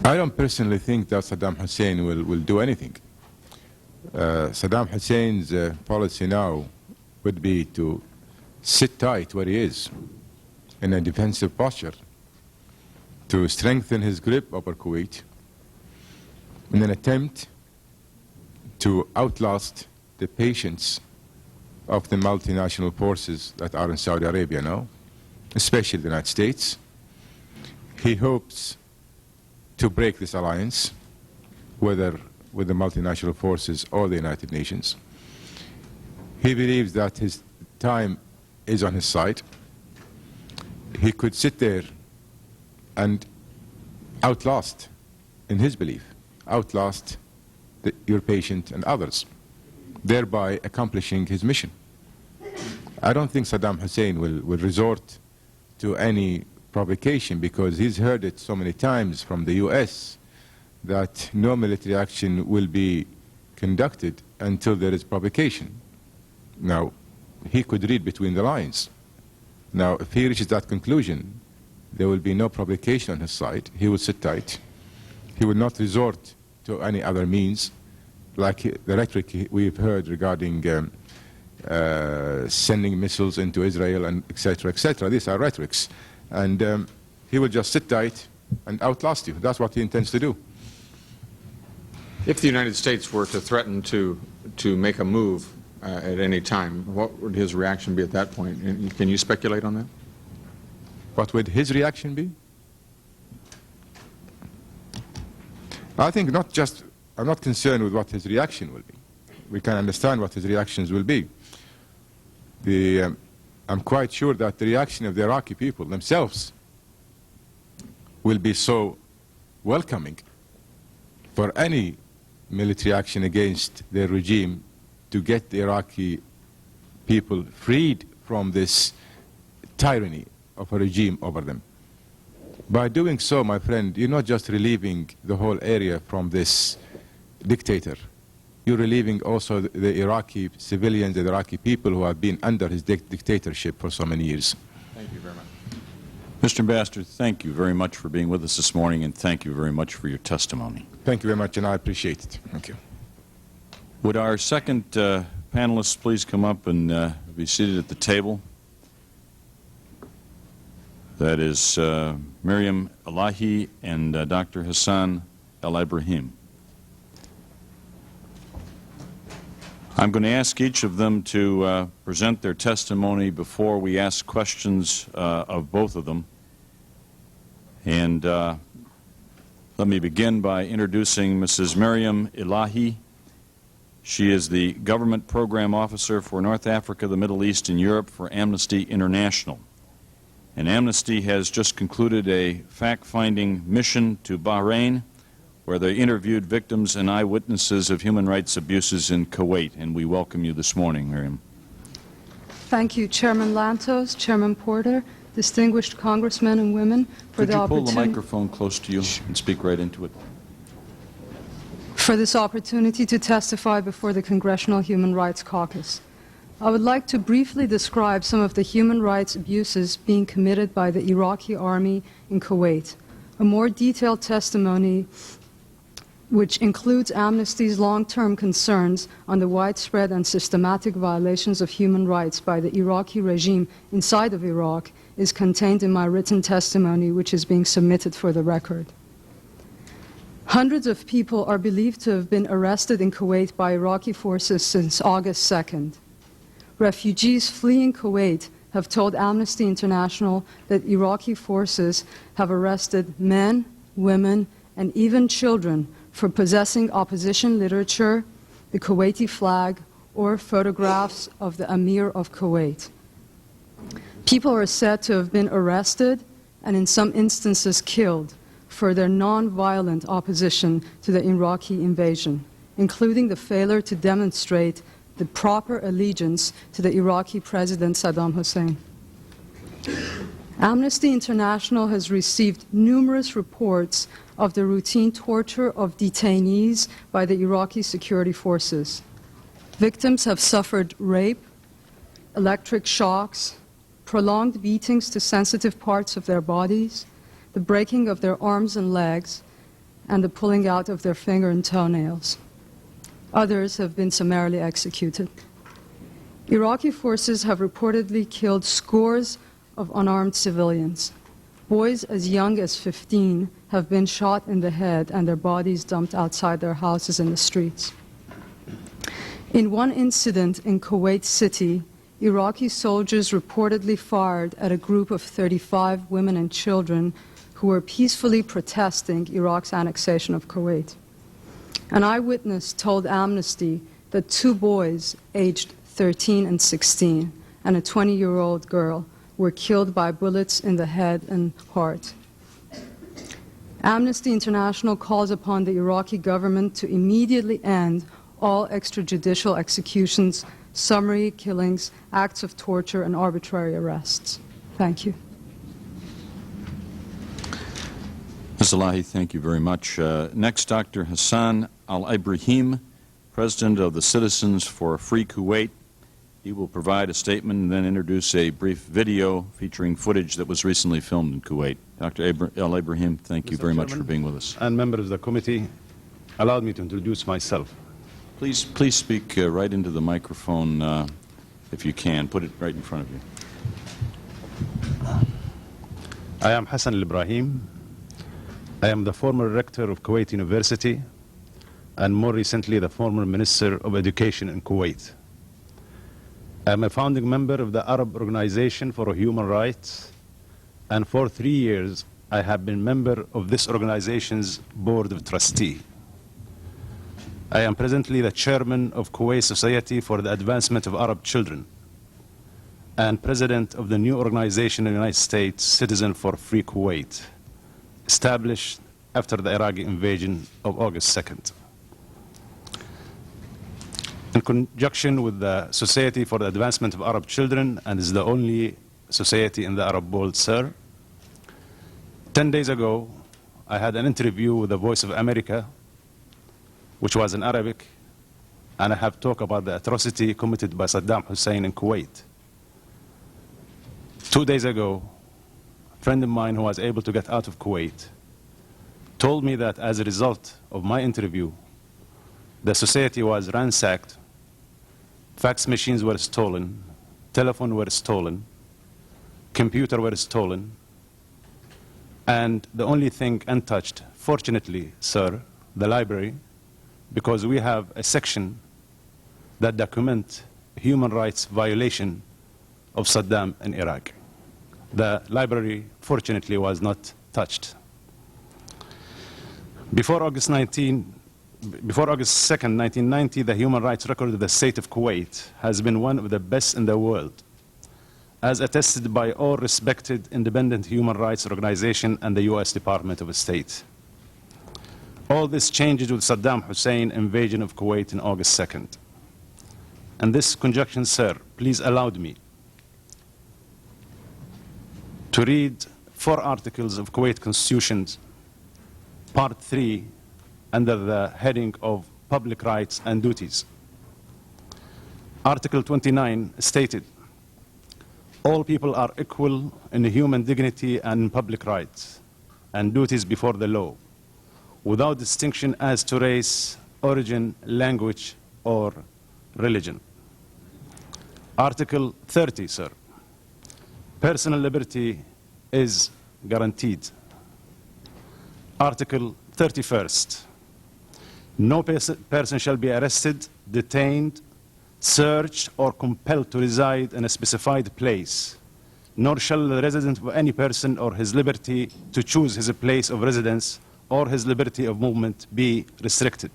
I don't personally think that Saddam Hussein will do anything. Saddam Hussein's policy now would be to sit tight where he is in a defensive posture, to strengthen his grip over Kuwait in an attempt to outlast the patience of the multinational forces that are in Saudi Arabia now, especially the United States. He hopes to break this alliance, whether with the multinational forces or the United Nations. He believes that his time is on his side. He could sit there and outlast, in his belief, outlast your patient and others, thereby accomplishing his mission. I don't think Saddam Hussein will resort to any provocation, because he's heard it so many times from the US that no military action will be conducted until there is provocation. Now, he could read between the lines. Now, if he reaches that conclusion, there will be no provocation on his side. He will sit tight. He will not resort to any other means, like the rhetoric we've heard regarding sending missiles into Israel and etc., etc. These are rhetorics. And he will just sit tight and outlast you. That's what he intends to do. If the United States were to threaten to make a move at any time, what would his reaction be at that point? Can you speculate on that? What would his reaction be? I think I'm not concerned with what his reaction will be. We can understand what his reactions will be. I'm quite sure that the reaction of the Iraqi people themselves will be so welcoming for any military action against their regime to get the Iraqi people freed from this tyranny of a regime over them. By doing so, my friend, you're not just relieving the whole area from this dictator. You're relieving also the Iraqi civilians, the Iraqi people who have been under his dictatorship for so many years. Thank you very much. Mr. Ambassador, thank you very much for being with us this morning, and thank you very much for your testimony. Thank you very much, and I appreciate it. Thank you. Would our second panelists please come up and be seated at the table? That is Miriam Elahi and Dr. Hassan Al-Ibrahim. I'm going to ask each of them to present their testimony before we ask questions of both of them. And let me begin by introducing Mrs. Miriam Elahi. She is the Government Program Officer for North Africa, the Middle East, and Europe for Amnesty International. And Amnesty has just concluded a fact-finding mission to Bahrain, where they interviewed victims and eyewitnesses of human rights abuses in Kuwait. And we welcome you this morning, Miriam. Thank you, Chairman Lantos, Chairman Porter, distinguished congressmen and women, for Could the you pull opportunity. the microphone close to you and speak right into it? For this opportunity to testify before the Congressional Human Rights Caucus. I would like to briefly describe some of the human rights abuses being committed by the Iraqi army in Kuwait. A more detailed testimony which includes Amnesty's long-term concerns on the widespread and systematic violations of human rights by the Iraqi regime inside of Iraq, is contained in my written testimony, which is being submitted for the record. Hundreds of people are believed to have been arrested in Kuwait by Iraqi forces since August 2nd. Refugees fleeing Kuwait have told Amnesty International that Iraqi forces have arrested men, women, and even children for possessing opposition literature, the Kuwaiti flag, or photographs of the Emir of Kuwait. People are said to have been arrested and in some instances killed for their non-violent opposition to the Iraqi invasion, including the failure to demonstrate the proper allegiance to the Iraqi President Saddam Hussein. Amnesty International has received numerous reports of the routine torture of detainees by the Iraqi security forces. Victims have suffered rape, electric shocks, prolonged beatings to sensitive parts of their bodies, the breaking of their arms and legs, and the pulling out of their finger and toenails. Others have been summarily executed. Iraqi forces have reportedly killed scores of unarmed civilians. Boys as young as 15 have been shot in the head and their bodies dumped outside their houses in the streets. In one incident in Kuwait City, Iraqi soldiers reportedly fired at a group of 35 women and children who were peacefully protesting Iraq's annexation of Kuwait. An eyewitness told Amnesty that 2 boys, aged 13 and 16, and a 20-year-old girl were killed by bullets in the head and heart. Amnesty International calls upon the Iraqi government to immediately end all extrajudicial executions, summary killings, acts of torture, and arbitrary arrests. Thank you. Ms. Elahi, thank you very much. Next, Dr. Hassan Al-Ibrahim, President of the Citizens for a Free Kuwait. He will provide a statement and then introduce a brief video featuring footage that was recently filmed in Kuwait. Dr. Al-Ibrahim, thank you very much for being with us. And members of the committee, allow me to introduce myself. Please speak right into the microphone if you can. Put it right in front of you. I am Hassan Al-Ibrahim. I am the former rector of Kuwait University and more recently the former Minister of Education in Kuwait. I am a founding member of the Arab Organization for Human Rights, and for 3 years I have been member of this organization's Board of Trustees. I am presently the chairman of Kuwait Society for the Advancement of Arab Children and president of the new organization in the United States, Citizen for Free Kuwait, established after the Iraqi invasion of August 2nd. In conjunction with the Society for the Advancement of Arab Children, and is the only society in the Arab world, sir, 10 days ago, I had an interview with the Voice of America, which was in Arabic, and I have talked about the atrocity committed by Saddam Hussein in Kuwait. 2 days ago, a friend of mine who was able to get out of Kuwait told me that as a result of my interview, the society was ransacked, fax machines were stolen, telephone were stolen, computer were stolen, and the only thing untouched, fortunately, sir, the library, because we have a section that documents human rights violation of Saddam in Iraq. The library, fortunately, was not touched. Before August 2nd, 1990, the human rights record of the state of Kuwait has been one of the best in the world, as attested by all respected independent human rights organizations and the U.S. Department of State. All this changed with Saddam Hussein invasion of Kuwait on August 2nd. In this conjunction, sir, please allow me to read 4 articles of Kuwait Constitution, Part 3, under the heading of Public Rights and Duties. Article 29 stated, all people are equal in human dignity and public rights and duties before the law. without distinction as to race, origin, language, or religion. Article 30, sir. Personal liberty is guaranteed. Article 31st. No person shall be arrested, detained, searched, or compelled to reside in a specified place, nor shall the resident of any person or his liberty to choose his place of residence or his liberty of movement be restricted,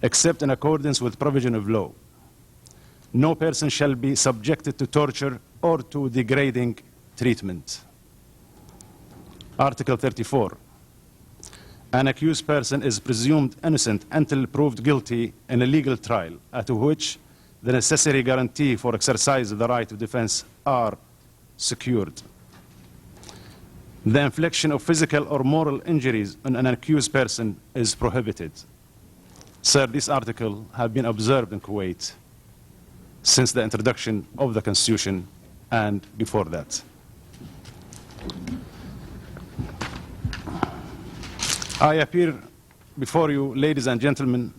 except in accordance with provision of law. No person shall be subjected to torture or to degrading treatment. Article 34. An accused person is presumed innocent until proved guilty in a legal trial, at which the necessary guarantee for exercise of the right of defense are secured. The infliction of physical or moral injuries on an accused person is prohibited. Sir, these articles have been observed in Kuwait since the introduction of the Constitution and before that. I appear before you, ladies and gentlemen,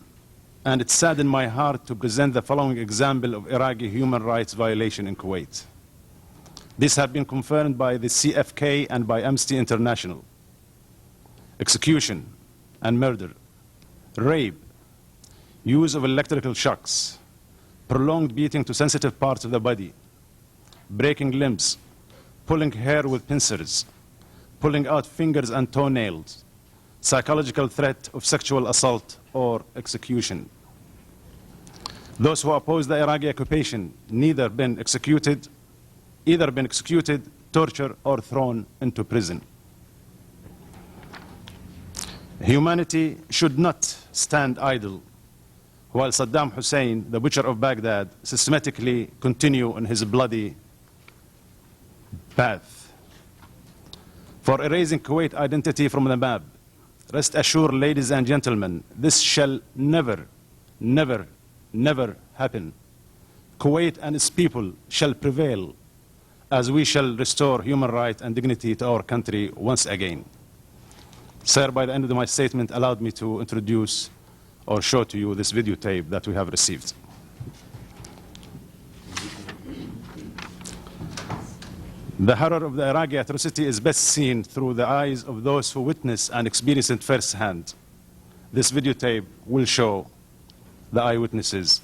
and it saddens my heart to present the following example of Iraqi human rights violation in Kuwait. These have been confirmed by the CFK and by Amnesty International. Execution and murder, rape, use of electrical shocks, prolonged beating to sensitive parts of the body, breaking limbs, pulling hair with pincers, pulling out fingers and toenails, psychological threat of sexual assault or execution. Those who oppose the Iraqi occupation either been executed, tortured, or thrown into prison. Humanity should not stand idle while Saddam Hussein, the butcher of Baghdad, systematically continue on his bloody path. For erasing Kuwait identity from the map, rest assured, ladies and gentlemen, this shall never, never, never happen. Kuwait and its people shall prevail as we shall restore human rights and dignity to our country once again. Sir, by the end of my statement, allowed me to introduce or show to you this videotape that we have received. The horror of the Iraqi atrocity is best seen through the eyes of those who witness and experience it firsthand. This videotape will show the eyewitnesses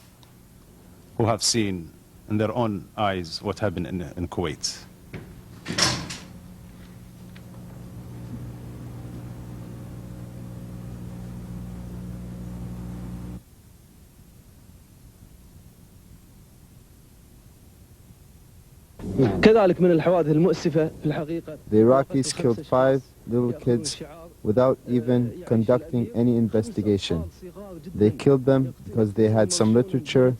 who have seen in their own eyes what happened in Kuwait. The Iraqis killed 5 little kids without even conducting any investigation. They killed them because they had some literature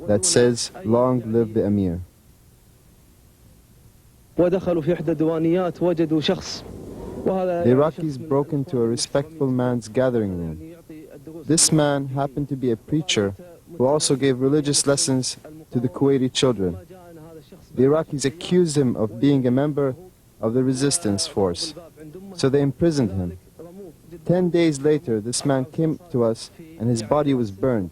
that says, "Long live the Emir." The Iraqis broke into a respectful man's gathering room. This man happened to be a preacher who also gave religious lessons to the Kuwaiti children. The Iraqis accused him of being a member of the resistance force, so they imprisoned him. 10 days later, this man came to us and his body was burned.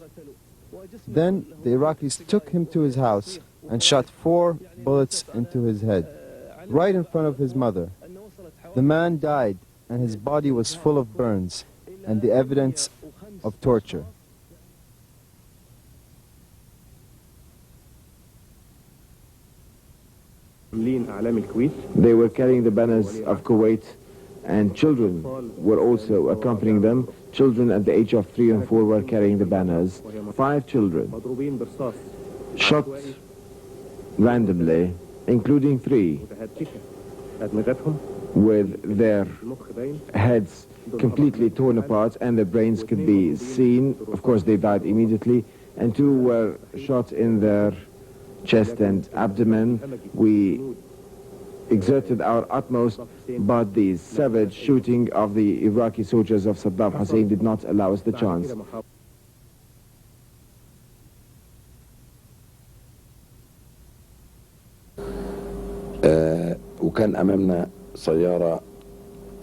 Then the Iraqis took him to his house and shot 4 bullets into his head, right in front of his mother. The man died and his body was full of burns and the evidence of torture. They were carrying the banners of Kuwait, and children were also accompanying them. Children at the age of 3 and 4 were carrying the banners. 5 children shot randomly, including 3 with their heads completely torn apart and their brains could be seen. Of course, they died immediately, and 2 were shot in their chest and abdomen. We exerted our utmost, but the savage shooting of the Iraqi soldiers of Saddam Hussein did not allow us the chance. وكان أمامنا سيارة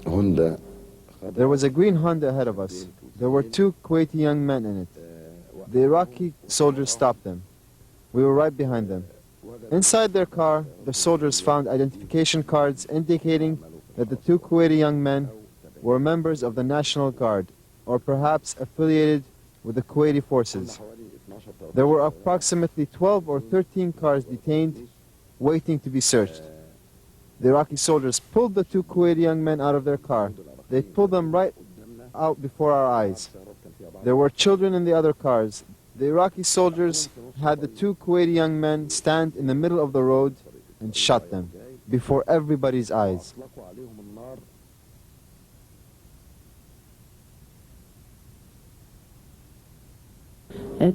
هوندا There was a green Honda ahead of us. There were 2 Kuwaiti young men in it. The Iraqi soldiers stopped them. We were right behind them. Inside their car, the soldiers found identification cards indicating that the 2 Kuwaiti young men were members of the National Guard, or perhaps affiliated with the Kuwaiti forces. There were approximately 12 or 13 cars detained, waiting to be searched. The Iraqi soldiers pulled the 2 Kuwaiti young men out of their car. They pulled them right out before our eyes. There were children in the other cars. The Iraqi soldiers had the 2 Kuwaiti young men stand in the middle of the road and shot them before everybody's eyes.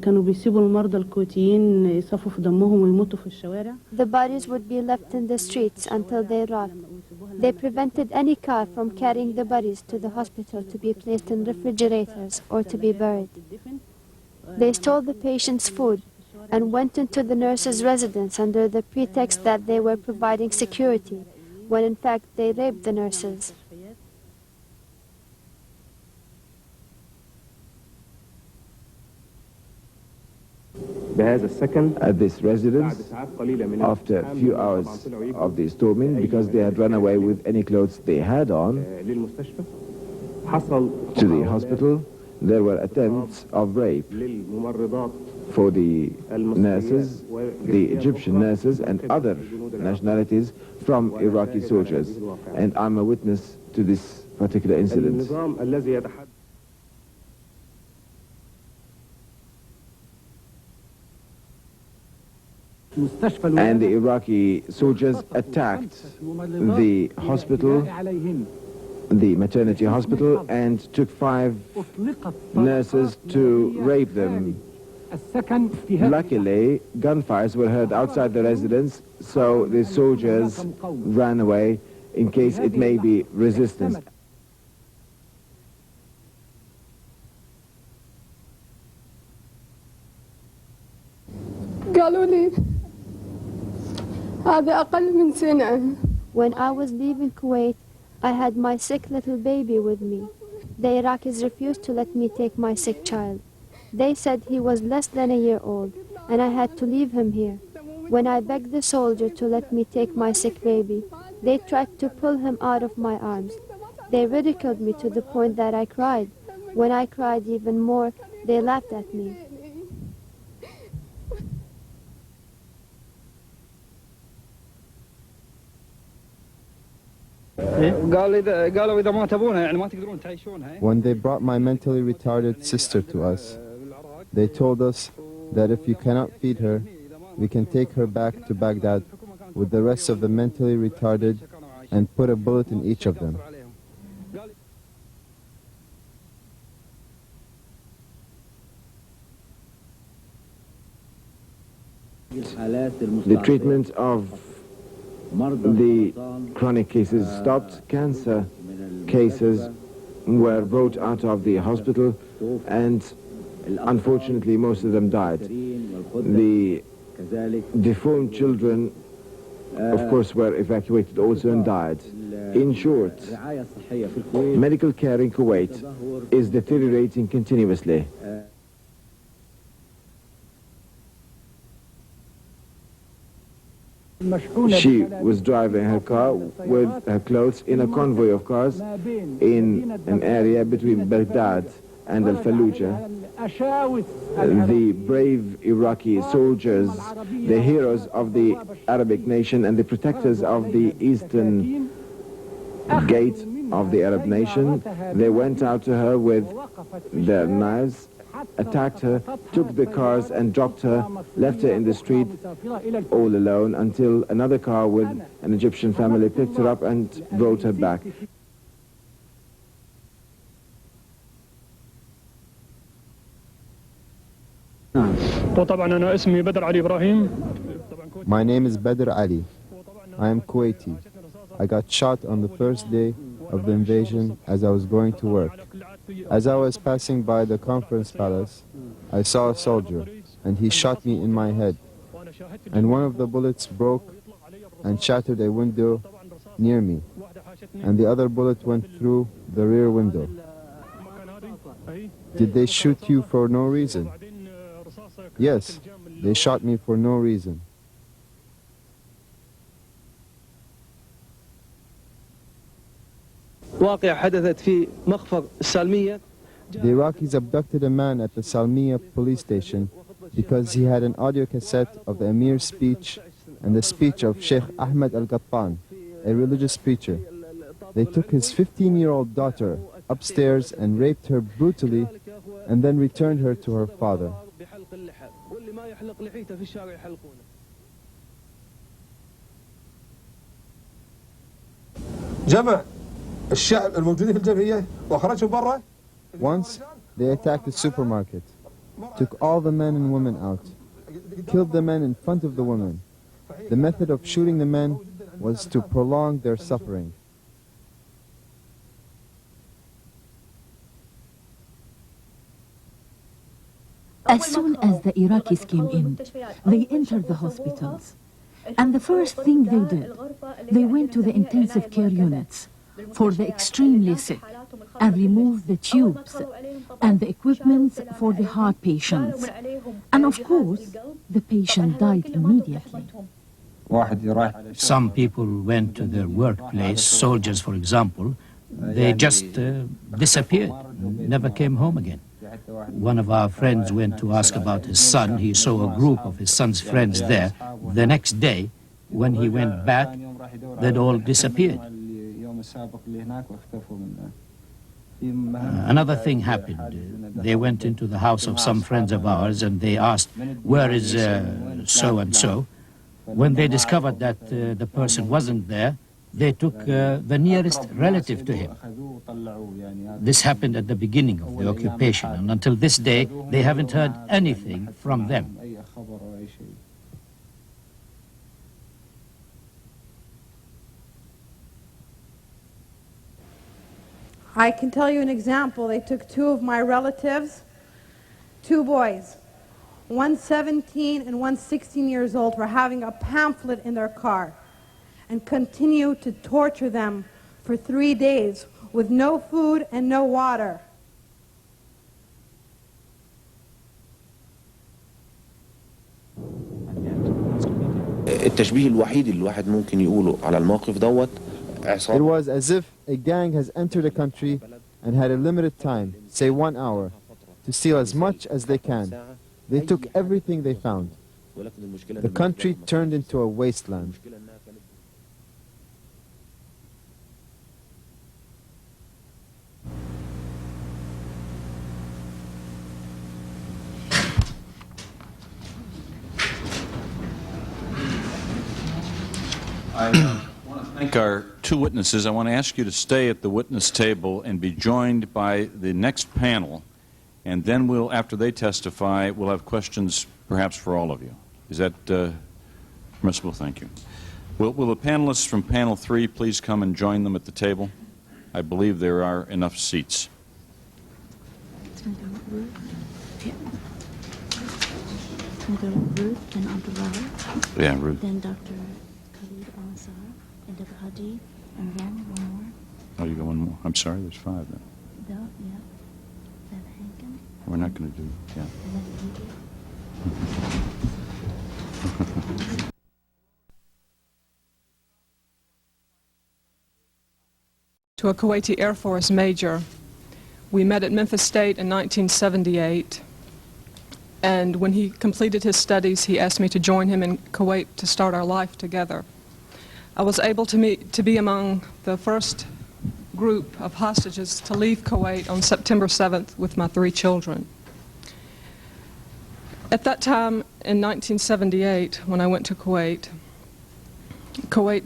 كانوا بيسيبوا المرضى الكويتيين يصفوا في دمهم ويموتوا في الشوارع. The bodies would be left in the streets until they rot. They prevented any car from carrying the bodies to the hospital to be placed in refrigerators or to be buried. They stole the patient's food and went into the nurses' residence under the pretext that they were providing security, when in fact they raped the nurses. At this residence, after a few hours of the storming, because they had run away with any clothes they had on, to the hospital, there were attempts of rape for the nurses, the Egyptian nurses and other nationalities from Iraqi soldiers. And I'm a witness to this particular incident. And the Iraqi soldiers attacked the hospital, the maternity hospital, and took 5 nurses to rape them. Luckily, gunfires were heard outside the residence, so the soldiers ran away in case it may be resistance. When I was leaving Kuwait, I had my sick little baby with me. The Iraqis refused to let me take my sick child. They said he was less than a year old, and I had to leave him here. When I begged the soldier to let me take my sick baby, they tried to pull him out of my arms. They ridiculed me to the point that I cried. When I cried even more, they laughed at me. When they brought my mentally retarded sister to us, they told us that if you cannot feed her, we can take her back to Baghdad with the rest of the mentally retarded and put a bullet in each of them. The treatment of the chronic cases stopped. Cancer cases were brought out of the hospital, and unfortunately most of them died. The deformed children, of course, were evacuated also and died. In short, medical care in Kuwait is deteriorating continuously. She was driving her car with her clothes in a convoy of cars in an area between Baghdad and Al-Fallujah. The brave Iraqi soldiers, the heroes of the Arabic nation and the protectors of the eastern gate of the Arab nation, they went out to her with their knives, attacked her, took the cars and dropped her, left her in the street all alone until another car with an Egyptian family picked her up and brought her back. My name is Badr Ali. I am Kuwaiti. I got shot on the first day of the invasion as I was going to work. As I was passing by the conference palace, I saw a soldier, and he shot me in my head. And one of the bullets broke and shattered a window near me. and the other bullet went through the rear window. Did they shoot you for no reason? Yes, they shot me for no reason. The Iraqis abducted a man at the Salmiya police station because he had an audio cassette of the Emir's speech and the speech of Sheikh Ahmed Al-Qattan, a religious preacher. They took his 15-year-old daughter upstairs and raped her brutally and then returned her to her father. Once, they attacked the supermarket, took all the men and women out, killed the men in front of the women. The method of shooting the men was to prolong their suffering. As soon as the Iraqis came in, they entered the hospitals. And the first thing they did, they went to the intensive care units for the extremely sick and removed the tubes and the equipment for the heart patients. And of course, the patient died immediately. Some people went to their workplace, soldiers for example, they just disappeared, never came home again. One of our friends went to ask about his son. He saw a group of his son's friends there. The next day, when he went back, they'd all disappeared. Another thing happened. They went into the house of some friends of ours and they asked, where is so-and-so? When they discovered that the person wasn't there, they took the nearest relative to him. This happened at the beginning of the occupation, and until this day, they haven't heard anything from them. I can tell you an example. They took two of my relatives, two boys. One 17 and one 16 years old were having a pamphlet in their car and continued to torture them for 3 days with no food and no water. التشبيه الوحيد اللي الواحد ممكن يقوله على الموقف دوت It was as if a gang has entered a country and had a limited time, say 1 hour, to steal as much as they can. They took everything they found. The country turned into a wasteland. I want to thank our two witnesses. I want to ask you to stay at the witness table and be joined by the next panel, and then we'll, after they testify, we'll have questions perhaps for all of you. Is that permissible? Thank you. Will the panelists from panel 3 please come and join them at the table? I believe there are enough seats. Ruth and Abdullah. Yeah, Ruth. Then Dr. And Dr. Hadi, and then one more. Oh, you got one more? I'm sorry, there's 5 then. Yeah. Then Hankin. We're not going to do, yeah. To a Kuwaiti Air Force major. We met at Memphis State in 1978, and when he completed his studies, he asked me to join him in Kuwait to start our life together. I was able to be among the first group of hostages to leave Kuwait on September 7th with my 3 children. At that time, in 1978, when I went to Kuwait,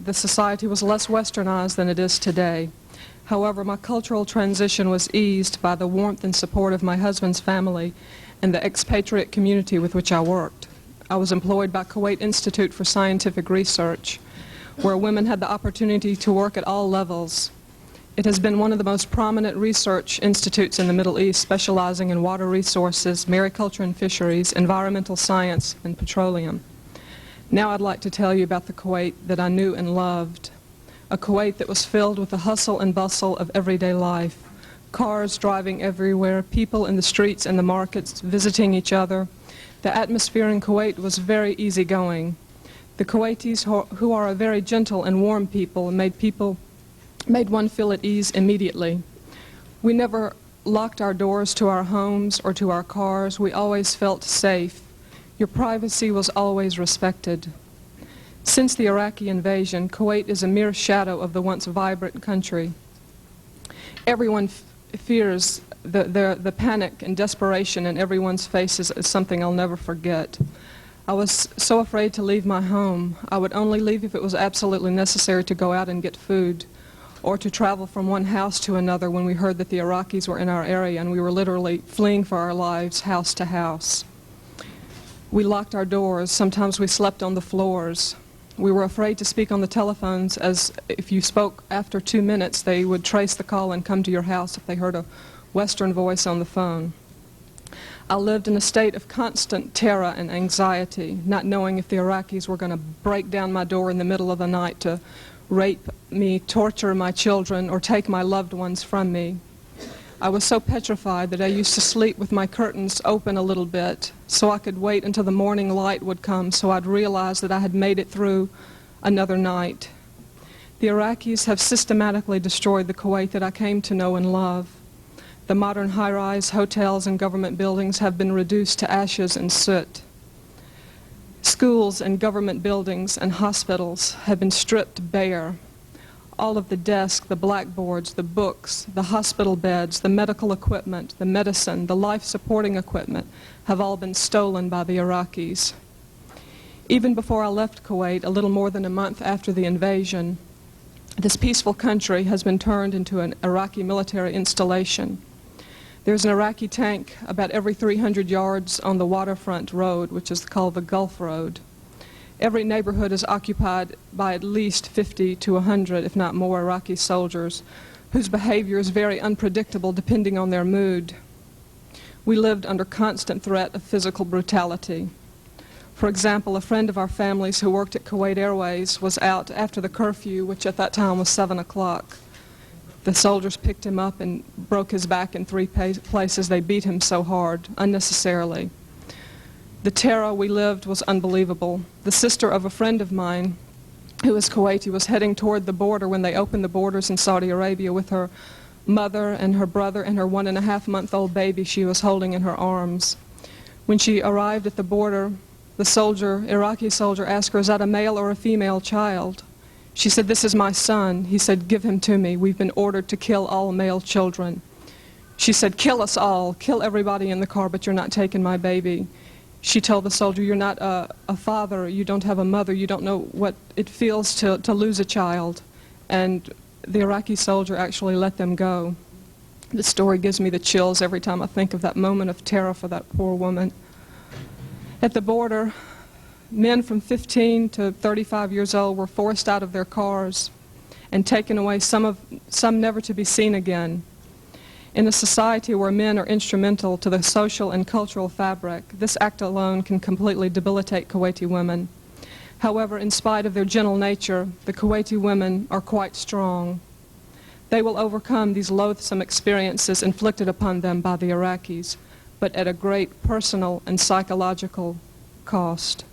the society was less westernized than it is today. However, my cultural transition was eased by the warmth and support of my husband's family and the expatriate community with which I worked. I was employed by Kuwait Institute for Scientific Research, where women had the opportunity to work at all levels. It has been one of the most prominent research institutes in the Middle East, specializing in water resources, mariculture and fisheries, environmental science, and petroleum. Now I'd like to tell you about the Kuwait that I knew and loved. a Kuwait that was filled with the hustle and bustle of everyday life. Cars driving everywhere, people in the streets and the markets visiting each other. The atmosphere in Kuwait was very easygoing. The Kuwaitis, who are a very gentle and warm people, made one feel at ease immediately. We never locked our doors to our homes or to our cars. We always felt safe. Your privacy was always respected. Since the Iraqi invasion, Kuwait is a mere shadow of the once vibrant country. Everyone fears the panic and desperation in everyone's faces is something I'll never forget. I was so afraid to leave my home. I would only leave if it was absolutely necessary to go out and get food, or to travel from one house to another when we heard that the Iraqis were in our area and we were literally fleeing for our lives house to house. We locked our doors. Sometimes we slept on the floors. We were afraid to speak on the telephones, as if you spoke after 2 minutes, they would trace the call and come to your house if they heard a Western voice on the phone. I lived in a state of constant terror and anxiety, not knowing if the Iraqis were going to break down my door in the middle of the night to rape me, torture my children, or take my loved ones from me. I was so petrified that I used to sleep with my curtains open a little bit so I could wait until the morning light would come so I'd realize that I had made it through another night. The Iraqis have systematically destroyed the Kuwait that I came to know and love. The modern high-rise hotels and government buildings have been reduced to ashes and soot. Schools and government buildings and hospitals have been stripped bare. All of the desks, the blackboards, the books, the hospital beds, the medical equipment, the medicine, the life-supporting equipment have all been stolen by the Iraqis. Even before I left Kuwait, a little more than a month after the invasion, this peaceful country has been turned into an Iraqi military installation. There's an Iraqi tank about every 300 yards on the waterfront road, which is called the Gulf Road. Every neighborhood is occupied by at least 50 to 100, if not more, Iraqi soldiers, whose behavior is very unpredictable depending on their mood. We lived under constant threat of physical brutality. For example, a friend of our family's who worked at Kuwait Airways was out after the curfew, which at that time was 7 o'clock. The soldiers picked him up and broke his back in 3 places. They beat him so hard, unnecessarily. The terror we lived was unbelievable. The sister of a friend of mine, who is Kuwaiti, was heading toward the border when they opened the borders in Saudi Arabia with her mother and her brother and her 1.5-month-old baby she was holding in her arms. When she arrived at the border, the Iraqi soldier asked her, "Is that a male or a female child?" She said, "This is my son." He said, "Give him to me. We've been ordered to kill all male children." She said, "Kill us all. Kill everybody in the car, but you're not taking my baby." She told the soldier, "You're not a father, you don't have a mother, you don't know what it feels to lose a child." And the Iraqi soldier actually let them go. The story gives me the chills every time I think of that moment of terror for that poor woman. At the border, men from 15 to 35 years old were forced out of their cars and taken away, some never to be seen again. In a society where men are instrumental to the social and cultural fabric, this act alone can completely debilitate Kuwaiti women. However, in spite of their gentle nature, the Kuwaiti women are quite strong. They will overcome these loathsome experiences inflicted upon them by the Iraqis, but at a great personal and psychological cost.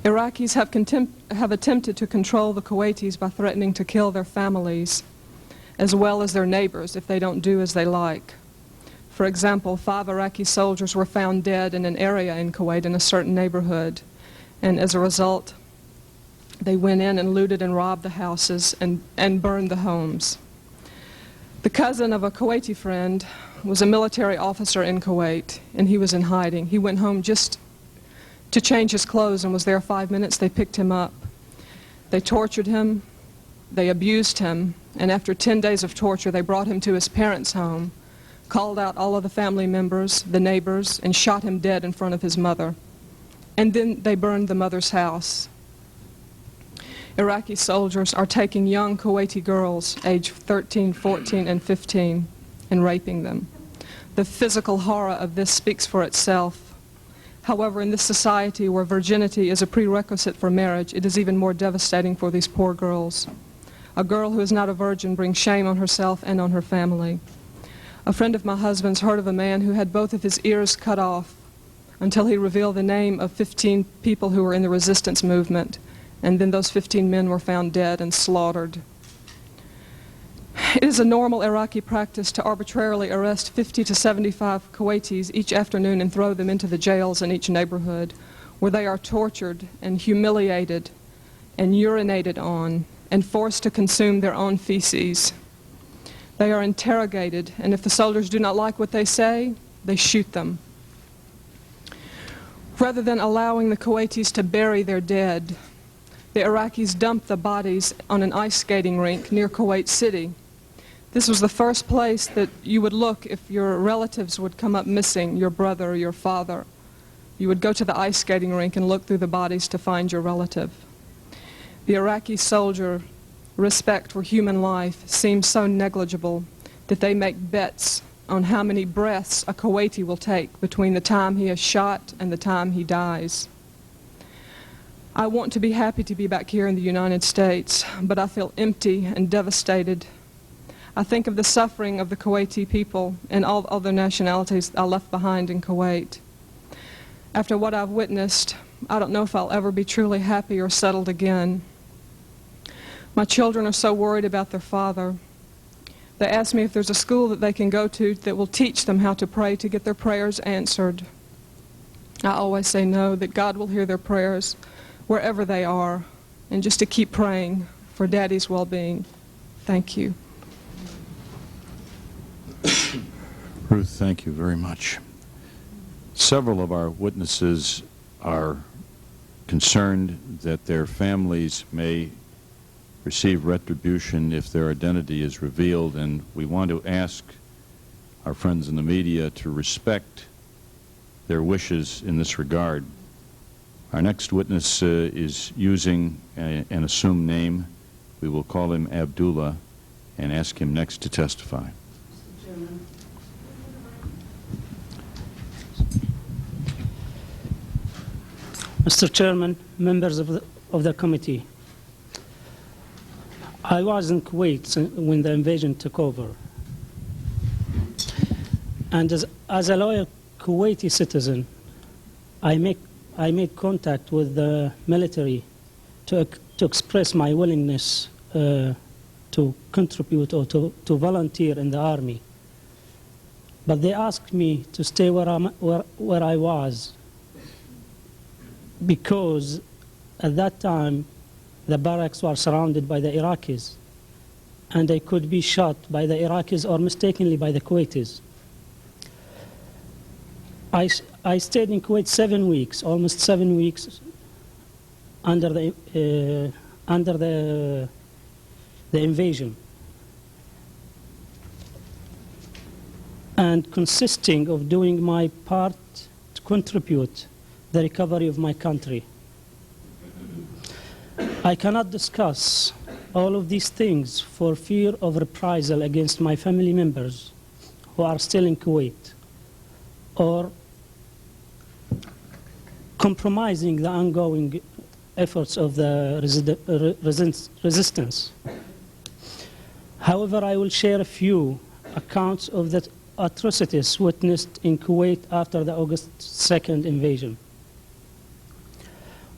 Iraqis have attempted to control the Kuwaitis by threatening to kill their families, as well as their neighbors if they don't do as they like. For example, 5 Iraqi soldiers were found dead in an area in Kuwait in a certain neighborhood, and as a result, they went in and looted and robbed the houses and burned the homes. The cousin of a Kuwaiti friend was a military officer in Kuwait, and he was in hiding. He went home just to change his clothes and was there 5 minutes. They picked him up. They tortured him, they abused him, and after 10 days of torture, they brought him to his parents' home, called out all of the family members, the neighbors, and shot him dead in front of his mother. And then they burned the mother's house. Iraqi soldiers are taking young Kuwaiti girls, aged 13, 14, and 15, and raping them. The physical horror of this speaks for itself. However, in this society where virginity is a prerequisite for marriage, it is even more devastating for these poor girls. A girl who is not a virgin brings shame on herself and on her family. A friend of my husband's heard of a man who had both of his ears cut off until he revealed the name of 15 people who were in the resistance movement, and then those 15 men were found dead and slaughtered. It is a normal Iraqi practice to arbitrarily arrest 50 to 75 Kuwaitis each afternoon and throw them into the jails in each neighborhood, where they are tortured and humiliated and urinated on and forced to consume their own feces. They are interrogated, and if the soldiers do not like what they say, they shoot them. Rather than allowing the Kuwaitis to bury their dead, the Iraqis dumped the bodies on an ice skating rink near Kuwait City. This was the first place that you would look if your relatives would come up missing, your brother or your father. You would go to the ice skating rink and look through the bodies to find your relative. The Iraqi soldier respect for human life seems so negligible that they make bets on how many breaths a Kuwaiti will take between the time he is shot and the time he dies. I want to be happy to be back here in the United States, but I feel empty and devastated. I think of the suffering of the Kuwaiti people and all other nationalities I left behind in Kuwait. After what I've witnessed, I don't know if I'll ever be truly happy or settled again. My children are so worried about their father. They ask me if there's a school that they can go to that will teach them how to pray to get their prayers answered. I always say no, that God will hear their prayers wherever they are, and just to keep praying for Daddy's well-being. Thank you. Ruth, thank you very much. Several of our witnesses are concerned that their families may receive retribution if their identity is revealed, and we want to ask our friends in the media to respect their wishes in this regard. Our next witness is using an assumed name. We will call him Abdullah and ask him next to testify. Mr. Chairman, members of the committee, I was in Kuwait when the invasion took over. And as a loyal Kuwaiti citizen, I made contact with the military to express my willingness to contribute or to volunteer in the army. But they asked me to stay where I was, because at that time the barracks were surrounded by the Iraqis, and they could be shot by the Iraqis or mistakenly by the Kuwaitis. I stayed in Kuwait 7 weeks, almost 7 weeks, under the invasion, and consisting of doing my part to contribute the recovery of my country. I cannot discuss all of these things for fear of reprisal against my family members who are still in Kuwait, or compromising the ongoing efforts of the resistance. However, I will share a few accounts of the atrocities witnessed in Kuwait after the August 2nd invasion.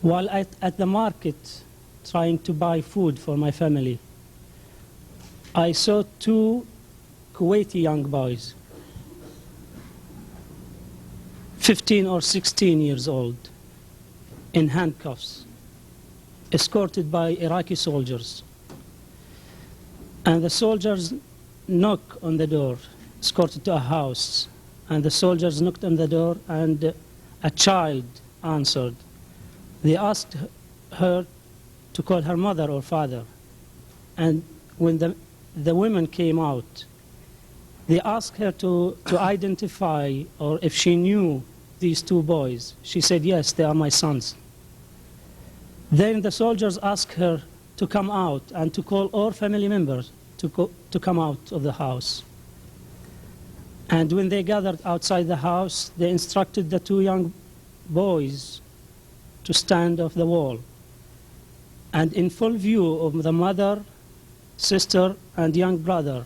While at the market trying to buy food for my family, I saw 2 Kuwaiti young boys, 15 or 16 years old, in handcuffs, escorted by Iraqi soldiers. And the soldiers knocked on the door, escorted to a house, and the soldiers knocked on the door, and a child answered. They asked her to call her mother or father. And when the women came out, they asked her to identify, or if she knew these 2 boys. She said, yes, they are my sons. Then the soldiers asked her to come out and to call all family members to come out of the house. And when they gathered outside the house, they instructed the 2 young boys to stand off the wall, and in full view of the mother, sister, and young brother,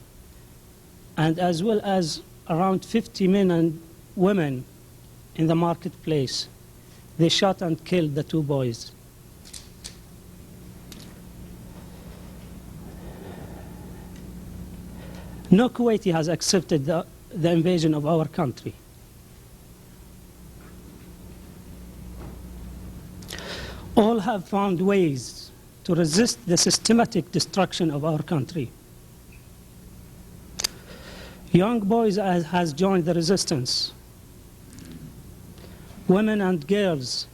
and as well as around 50 men and women in the marketplace, they shot and killed the two boys. No Kuwaiti has accepted the invasion of our country. All have found ways to resist the systematic destruction of our country. Young boys has joined the resistance. Women and girls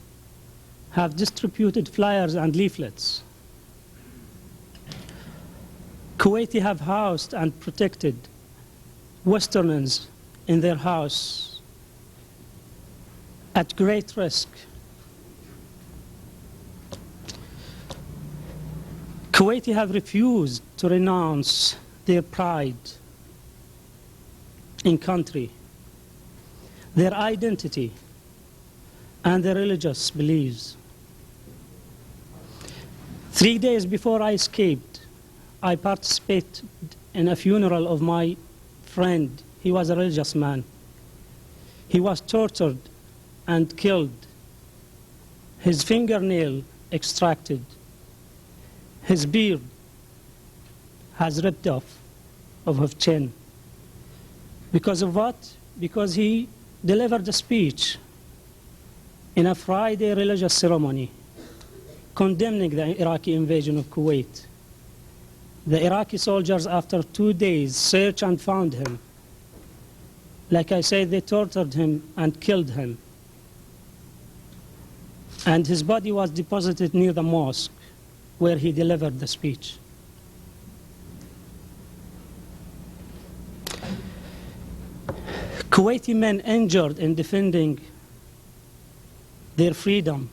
have distributed flyers and leaflets. Kuwaiti have housed and protected Westerners in their house at great risk. Kuwaiti have refused to renounce their pride in country, their identity, and their religious beliefs. 3 days before I escaped, I participated in a funeral of my friend. He was a religious man. He was tortured and killed, his fingernail extracted, his beard has ripped off of his chin. Because of what? Because he delivered a speech in a Friday religious ceremony condemning the Iraqi invasion of Kuwait. The Iraqi soldiers, after 2 days, searched and found him. Like I said, they tortured him and killed him. And his body was deposited near the mosque where he delivered the speech. Kuwaiti men injured in defending their freedom,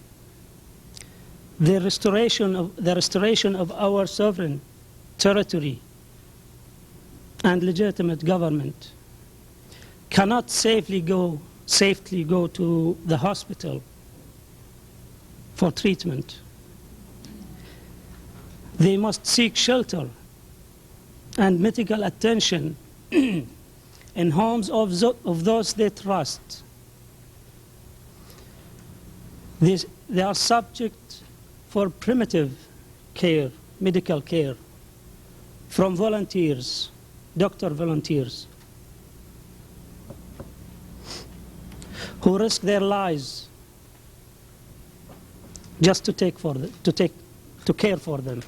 the restoration of our sovereign territory and legitimate government cannot safely go to the hospital for treatment. They must seek shelter and medical attention in homes of those they trust. They are subject for primitive care, medical care, from volunteers, doctor volunteers, who risk their lives just to care for them.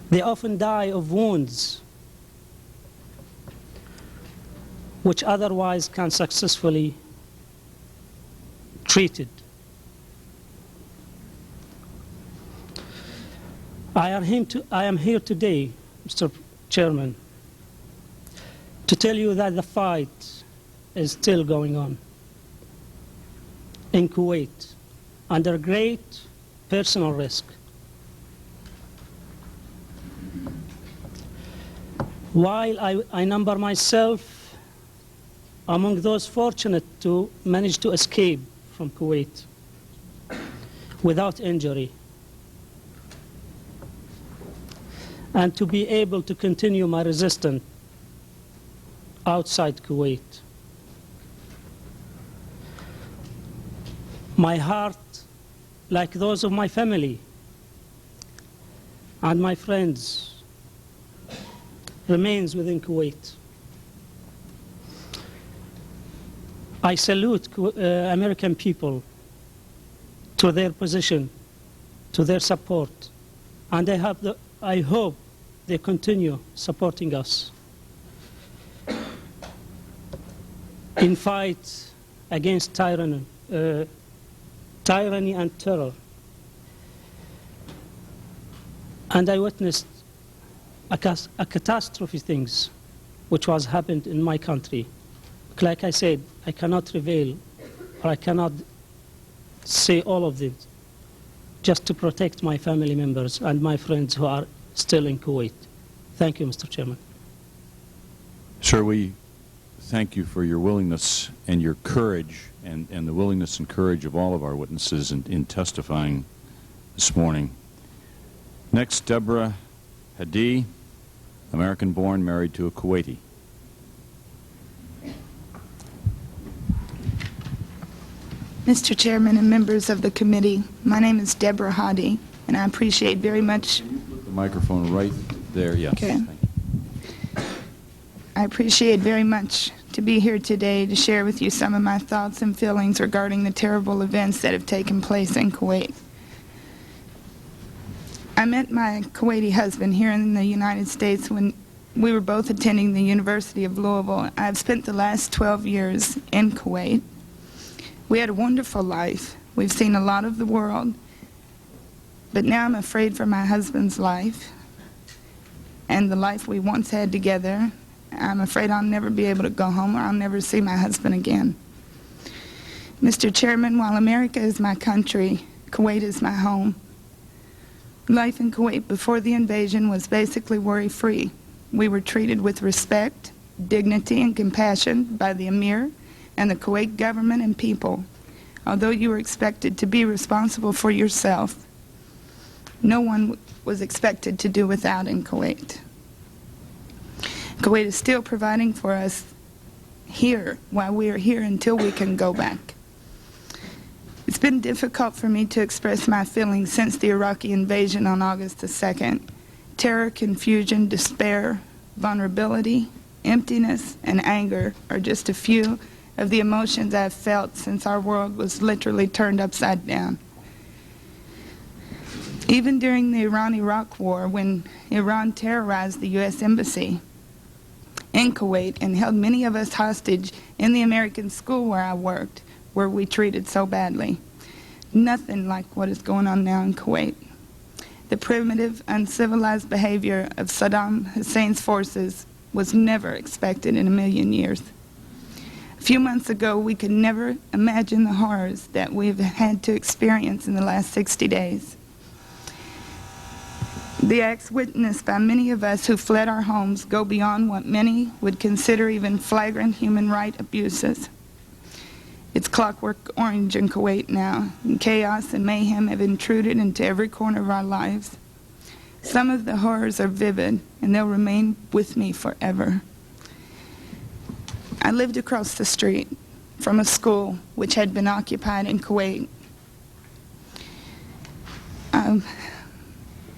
They often die of wounds which otherwise can successfully treated. I am here today, Mr. Chairman, to tell you that the fight is still going on in Kuwait under great personal risk. While I number myself among those fortunate to manage to escape from Kuwait without injury and to be able to continue my resistance outside Kuwait, my heart, like those of my family and my friends, remains within Kuwait. I salute American people to their position, to their support, and I hope they continue supporting us in fight against tyranny and terror. And I witnessed a catastrophe things which was happened in my country. Like I said, I cannot reveal, or I cannot say all of it, just to protect my family members and my friends who are still in Kuwait. Thank you, Mr. Chairman. Sir, we thank you for your willingness and your courage and the willingness and courage of all of our witnesses in testifying this morning. Next, Deborah Hadi, American-born, married to a Kuwaiti. Mr. Chairman and members of the committee, my name is Deborah Hadi, and I appreciate very much... The microphone right there, yes. Okay. I appreciate very much to be here today to share with you some of my thoughts and feelings regarding the terrible events that have taken place in Kuwait. I met my Kuwaiti husband here in the United States when we were both attending the University of Louisville. I've spent the last 12 years in Kuwait. We had a wonderful life. We've seen a lot of the world. But now I'm afraid for my husband's life and the life we once had together. I'm afraid I'll never be able to go home or I'll never see my husband again. Mr. Chairman, while America is my country, Kuwait is my home. Life in Kuwait before the invasion was basically worry-free. We were treated with respect, dignity, and compassion by the Emir and the Kuwait government and people. Although you were expected to be responsible for yourself, no one was expected to do without in Kuwait. Kuwait is still providing for us here while we are here until we can go back. It's been difficult for me to express my feelings since the Iraqi invasion on August the 2nd. Terror, confusion, despair, vulnerability, emptiness, and anger are just a few of the emotions I've felt since our world was literally turned upside down. Even during the Iran-Iraq war, when Iran terrorized the U.S. Embassy in Kuwait and held many of us hostage in the American school where I worked, were we treated so badly. Nothing like what is going on now in Kuwait. The primitive, uncivilized behavior of Saddam Hussein's forces was never expected in a million years. A few months ago, we could never imagine the horrors that we've had to experience in the last 60 days. The acts witnessed by many of us who fled our homes go beyond what many would consider even flagrant human rights abuses. It's clockwork orange in Kuwait now, and chaos and mayhem have intruded into every corner of our lives. Some of the horrors are vivid, and they'll remain with me forever. I lived across the street from a school which had been occupied in Kuwait.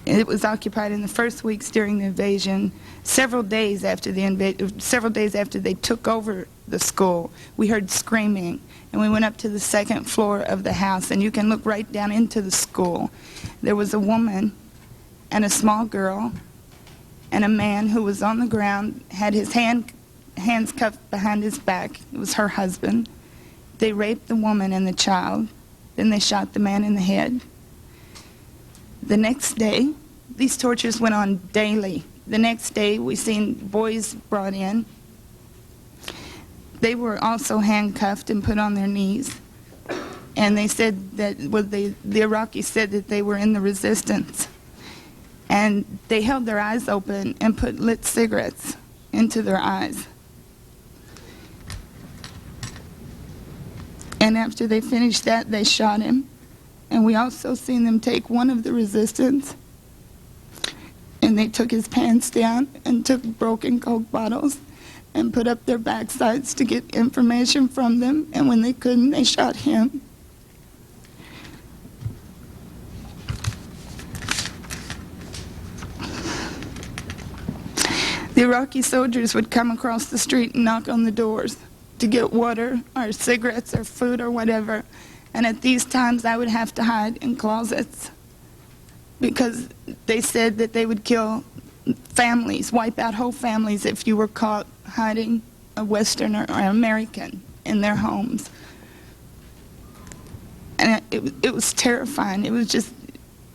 It was occupied in the first weeks during the invasion. Several days after they took over the school, we heard screaming, and we went up to the second floor of the house, and you can look right down into the school. There was a woman and a small girl and a man who was on the ground, had his hands cuffed behind his back. It was her husband. They raped the woman and the child. Then they shot the man in the head. The next day, these tortures went on daily. The next day, we seen boys brought in. They were also handcuffed and put on their knees. And they said that, well, the Iraqis said that they were in the resistance. And they held their eyes open and put lit cigarettes into their eyes. And after they finished that, they shot him. And we also seen them take one of the resistance, and they took his pants down and took broken Coke bottles and put up their backsides to get information from them, and when they couldn't, they shot him. The Iraqi soldiers would come across the street and knock on the doors to get water or cigarettes or food or whatever. And at these times, I would have to hide in closets because they said that they would kill families, wipe out whole families if you were caught hiding a Westerner or American in their homes. And it was terrifying. It was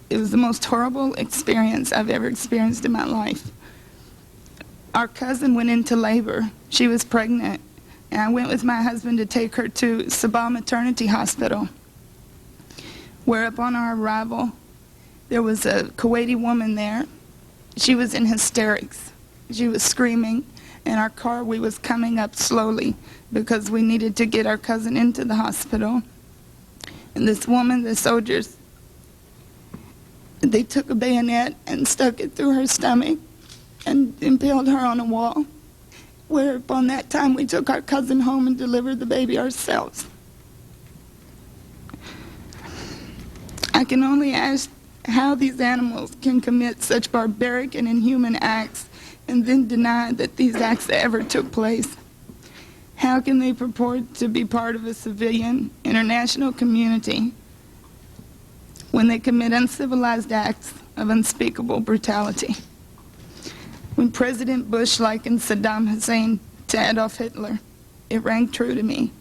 the most horrible experience I've ever experienced in my life. Our cousin went into labor. She was pregnant. And I went with my husband to take her to Sabah Maternity Hospital, where upon our arrival, there was a Kuwaiti woman there. She was in hysterics. She was screaming, In our car, we was coming up slowly because we needed to get our cousin into the hospital. And this woman, the soldiers, they took a bayonet and stuck it through her stomach and impaled her on a wall. Whereupon that time we took our cousin home and delivered the baby ourselves. I can only ask how these animals can commit such barbaric and inhuman acts and then deny that these acts ever took place. How can they purport to be part of a civilian international community when they commit uncivilized acts of unspeakable brutality? When President Bush likened Saddam Hussein to Adolf Hitler, it rang true to me.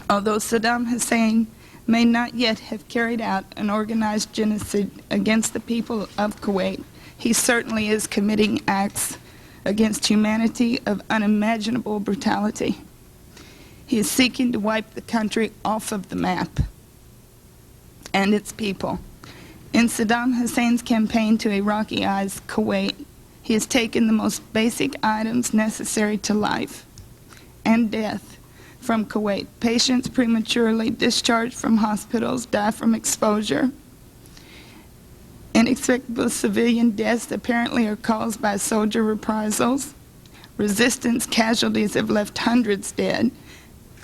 Although Saddam Hussein may not yet have carried out an organized genocide against the people of Kuwait, he certainly is committing acts against humanity of unimaginable brutality. He is seeking to wipe the country off of the map and its people. In Saddam Hussein's campaign to Iraqi-ize Kuwait, he has taken the most basic items necessary to life and death from Kuwait. Patients prematurely discharged from hospitals die from exposure. Inexplicable civilian deaths apparently are caused by soldier reprisals. Resistance casualties have left hundreds dead.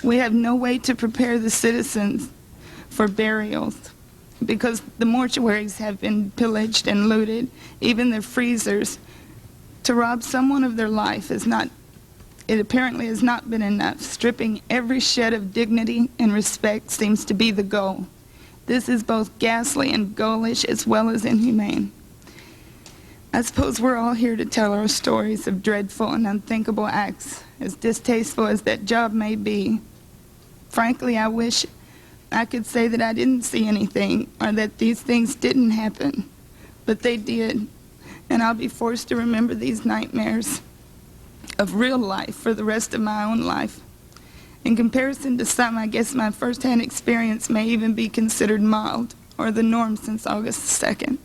We have no way to prepare the citizens for burials because the mortuaries have been pillaged and looted. Even the freezers. To rob someone of their life it apparently has not been enough. Stripping every shred of dignity and respect seems to be the goal. This is both ghastly and ghoulish as well as inhumane. I suppose we're all here to tell our stories of dreadful and unthinkable acts, as distasteful as that job may be. Frankly, I wish I could say that I didn't see anything or that these things didn't happen, but they did, and I'll be forced to remember these nightmares of real life for the rest of my own life. In comparison to some, I guess my first-hand experience may even be considered mild, or the norm since August 2nd.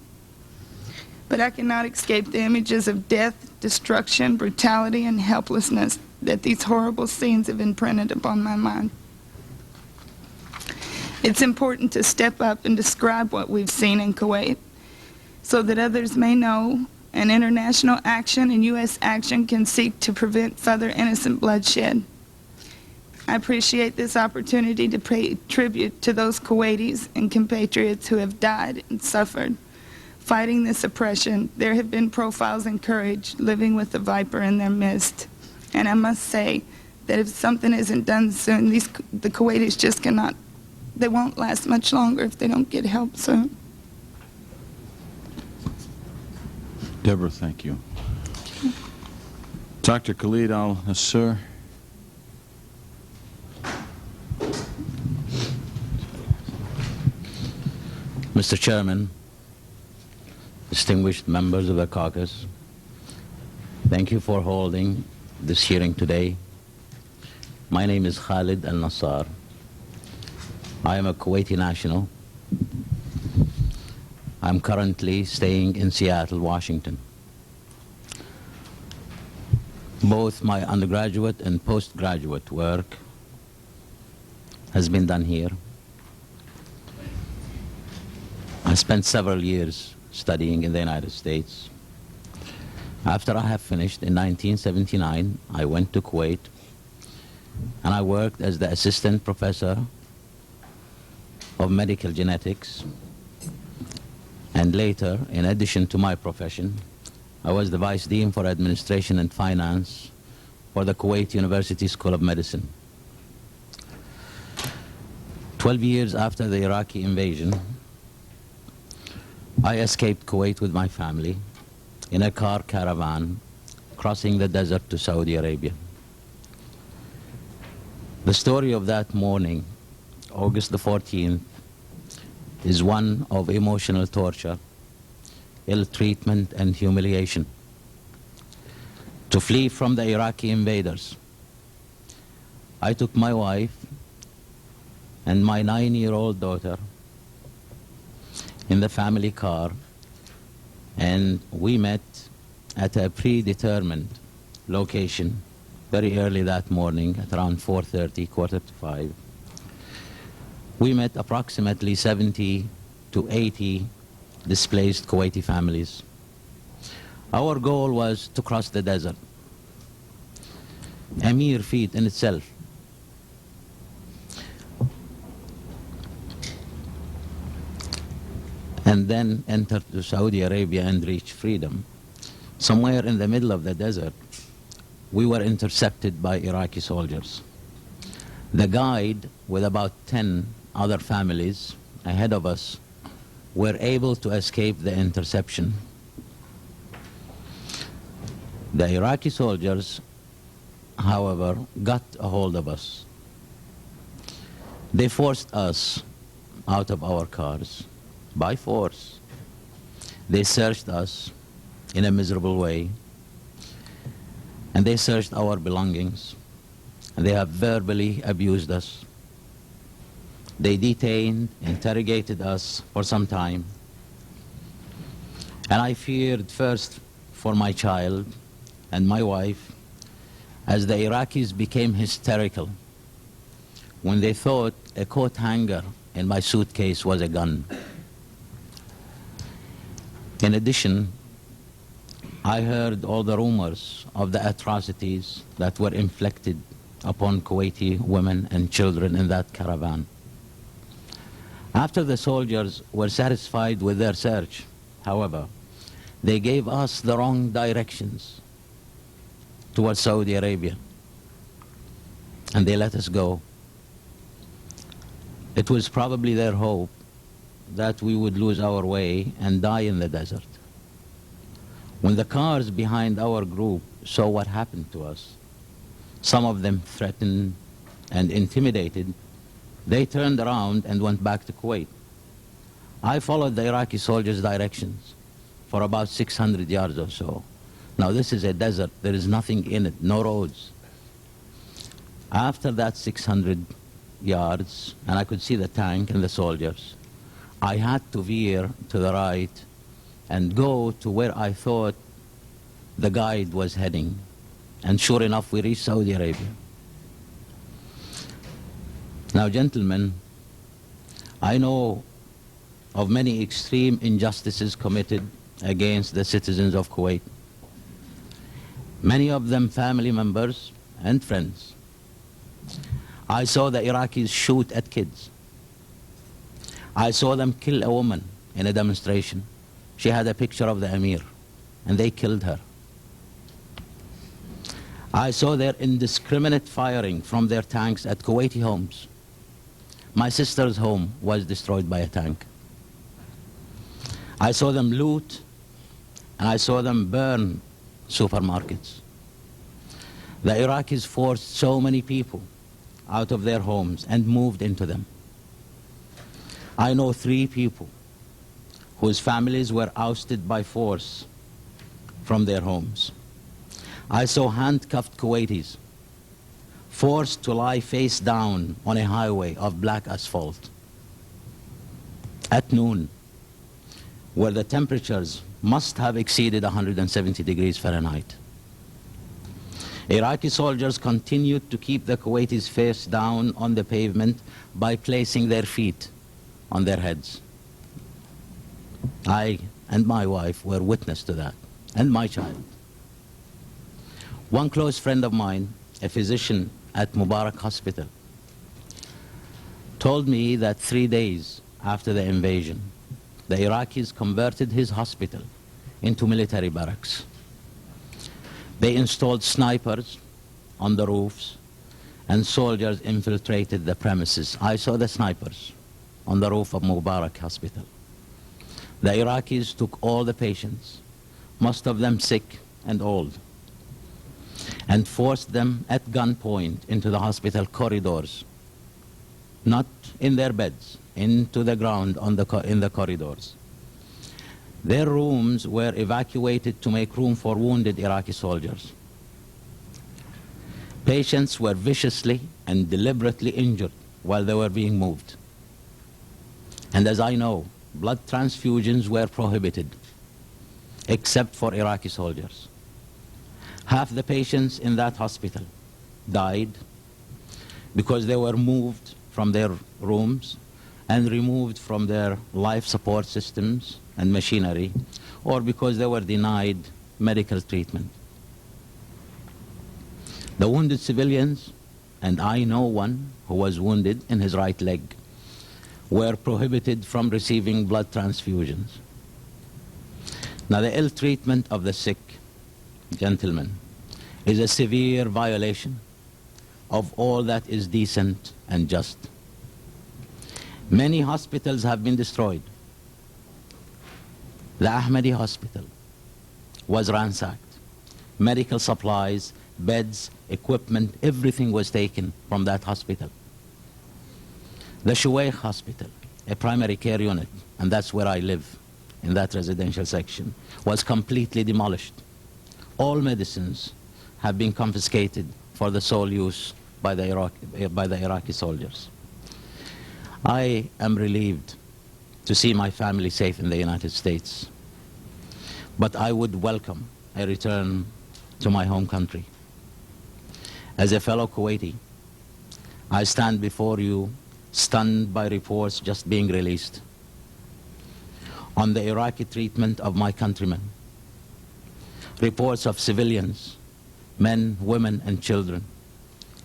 But I cannot escape the images of death, destruction, brutality, and helplessness that these horrible scenes have imprinted upon my mind. It's important to step up and describe what we've seen in Kuwait so that others may know, and international action and U.S. action can seek to prevent further innocent bloodshed. I appreciate this opportunity to pay tribute to those Kuwaitis and compatriots who have died and suffered fighting this oppression. There have been profiles in courage living with the viper in their midst. And I must say that if something isn't done soon, the Kuwaitis just cannot, they won't last much longer if they don't get help soon. Deborah, thank you. Dr. Khalid Al-Nasser. Mr. Chairman, distinguished members of the caucus, thank you for holding this hearing today. My name is Khalid Al-Nassar. I am a Kuwaiti national. I'm currently staying in Seattle, Washington. Both my undergraduate and postgraduate work has been done here. I spent several years studying in the United States. After I have finished in 1979, I went to Kuwait and I worked as the assistant professor of medical genetics. And later, in addition to my profession, I was the Vice Dean for Administration and Finance for the Kuwait University School of Medicine. 12 years after the Iraqi invasion, I escaped Kuwait with my family in a car caravan crossing the desert to Saudi Arabia. The story of that morning, August the 14th, is one of emotional torture, ill treatment and humiliation. To flee from the Iraqi invaders, I took my wife and my 9-year-old daughter in the family car, and we met at a predetermined location very early that morning at around 4:30, 4:45. We met approximately 70 to 80 displaced Kuwaiti families. Our goal was to cross the desert, a mere feat in itself. And then enter to Saudi Arabia and reach freedom. Somewhere in the middle of the desert, we were intercepted by Iraqi soldiers. The guide, with about 10 other families ahead of us, were able to escape the interception. The Iraqi soldiers, however, got a hold of us. They forced us out of our cars by force. They searched us in a miserable way, and they searched our belongings, and they have verbally abused us. They detained, interrogated us for some time, and I feared first for my child and my wife, as the Iraqis became hysterical when they thought a coat hanger in my suitcase was a gun. In addition, I heard all the rumors of the atrocities that were inflicted upon Kuwaiti women and children in that caravan. After the soldiers were satisfied with their search, however, they gave us the wrong directions towards Saudi Arabia, and they let us go. It was probably their hope that we would lose our way and die in the desert. When the cars behind our group saw what happened to us, some of them threatened and intimidated, they turned around and went back to Kuwait. I followed the Iraqi soldiers' directions for about 600 yards or so. Now this is a desert, there is nothing in it, no roads. After that 600 yards, and I could see the tank and the soldiers, I had to veer to the right and go to where I thought the guide was heading. And sure enough, we reached Saudi Arabia. Now, gentlemen, I know of many extreme injustices committed against the citizens of Kuwait. Many of them family members and friends. I saw the Iraqis shoot at kids. I saw them kill a woman in a demonstration. She had a picture of the Emir, and they killed her. I saw their indiscriminate firing from their tanks at Kuwaiti homes. My sister's home was destroyed by a tank. I saw them loot, and I saw them burn supermarkets. The Iraqis forced so many people out of their homes and moved into them. I know 3 people whose families were ousted by force from their homes. I saw handcuffed Kuwaitis forced to lie face down on a highway of black asphalt at noon, where the temperatures must have exceeded 170 degrees Fahrenheit. Iraqi soldiers continued to keep the Kuwaitis face down on the pavement by placing their feet on their heads. I and my wife were witness to that, and my child. One close friend of mine, a physician at Mubarak Hospital, told me that 3 days after the invasion, the Iraqis converted his hospital into military barracks. They installed snipers on the roofs, and soldiers infiltrated the premises. I saw the snipers on the roof of Mubarak Hospital. The Iraqis took all the patients, most of them sick and old, and forced them at gunpoint into the hospital corridors, not in their beds, into the ground in the corridors. Their rooms were evacuated to make room for wounded Iraqi soldiers. Patients were viciously and deliberately injured while they were being moved. And as I know, blood transfusions were prohibited, except for Iraqi soldiers. Half the patients in that hospital died because they were moved from their rooms and removed from their life support systems and machinery, or because they were denied medical treatment. The wounded civilians, and I know one who was wounded in his right leg, were prohibited from receiving blood transfusions. Now, the ill treatment of the sick, gentlemen, is a severe violation of all that is decent and just. Many hospitals have been destroyed. The Ahmadi hospital was ransacked. Medical supplies, beds, equipment, everything was taken from that hospital. The Shuwaykh hospital, a primary care unit, and that's where I live, in that residential section, was completely demolished. All medicines have been confiscated for the sole use by the Iraqi soldiers. I am relieved to see my family safe in the United States, but I would welcome a return to my home country. As a fellow Kuwaiti, I stand before you stunned by reports just being released on the Iraqi treatment of my countrymen. Reports of civilians, men, women, and children,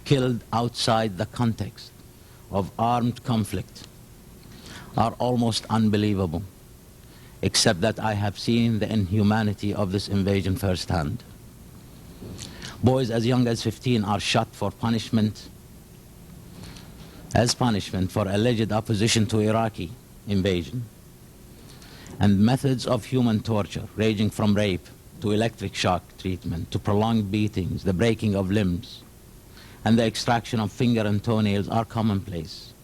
killed outside the context of armed conflict are almost unbelievable, except that I have seen the inhumanity of this invasion firsthand. Boys as young as 15 are shot for punishment, as punishment for alleged opposition to Iraqi invasion. And methods of human torture, ranging from rape to electric shock treatment, to prolonged beatings, the breaking of limbs, and the extraction of finger and toenails are commonplace.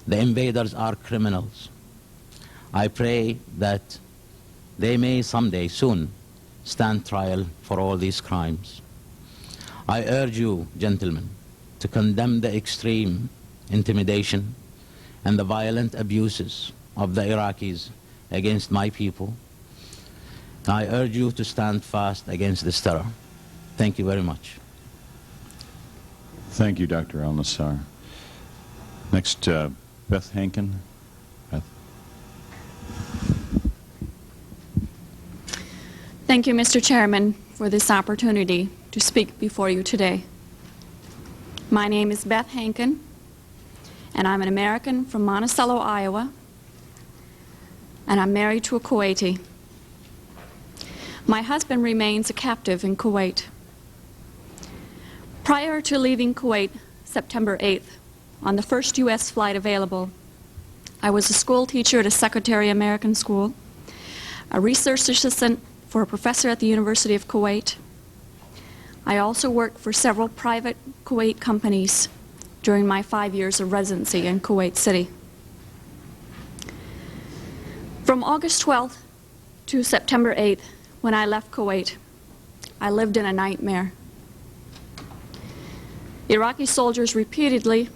The invaders are criminals. I pray that they may someday, soon, stand trial for all these crimes. I urge you, gentlemen, to condemn the extreme intimidation and the violent abuses of the Iraqis against my people. I urge you to stand fast against this terror. Thank you very much. Thank you, Dr. Al-Nassar. Next, Beth Hankin. Beth. Thank you, Mr. Chairman, for this opportunity to speak before you today. My name is Beth Hankin, and I'm an American from Monticello, Iowa, and I'm married to a Kuwaiti. My husband remains a captive in Kuwait. Prior to leaving Kuwait, September 8th, on the first U.S. flight available, I was a school teacher at a Secretary American school, a research assistant for a professor at the University of Kuwait. I also worked for several private Kuwait companies during my 5 years of residency in Kuwait City. From August 12th to September 8th, when I left Kuwait, I lived in a nightmare. Iraqi soldiers repeatedly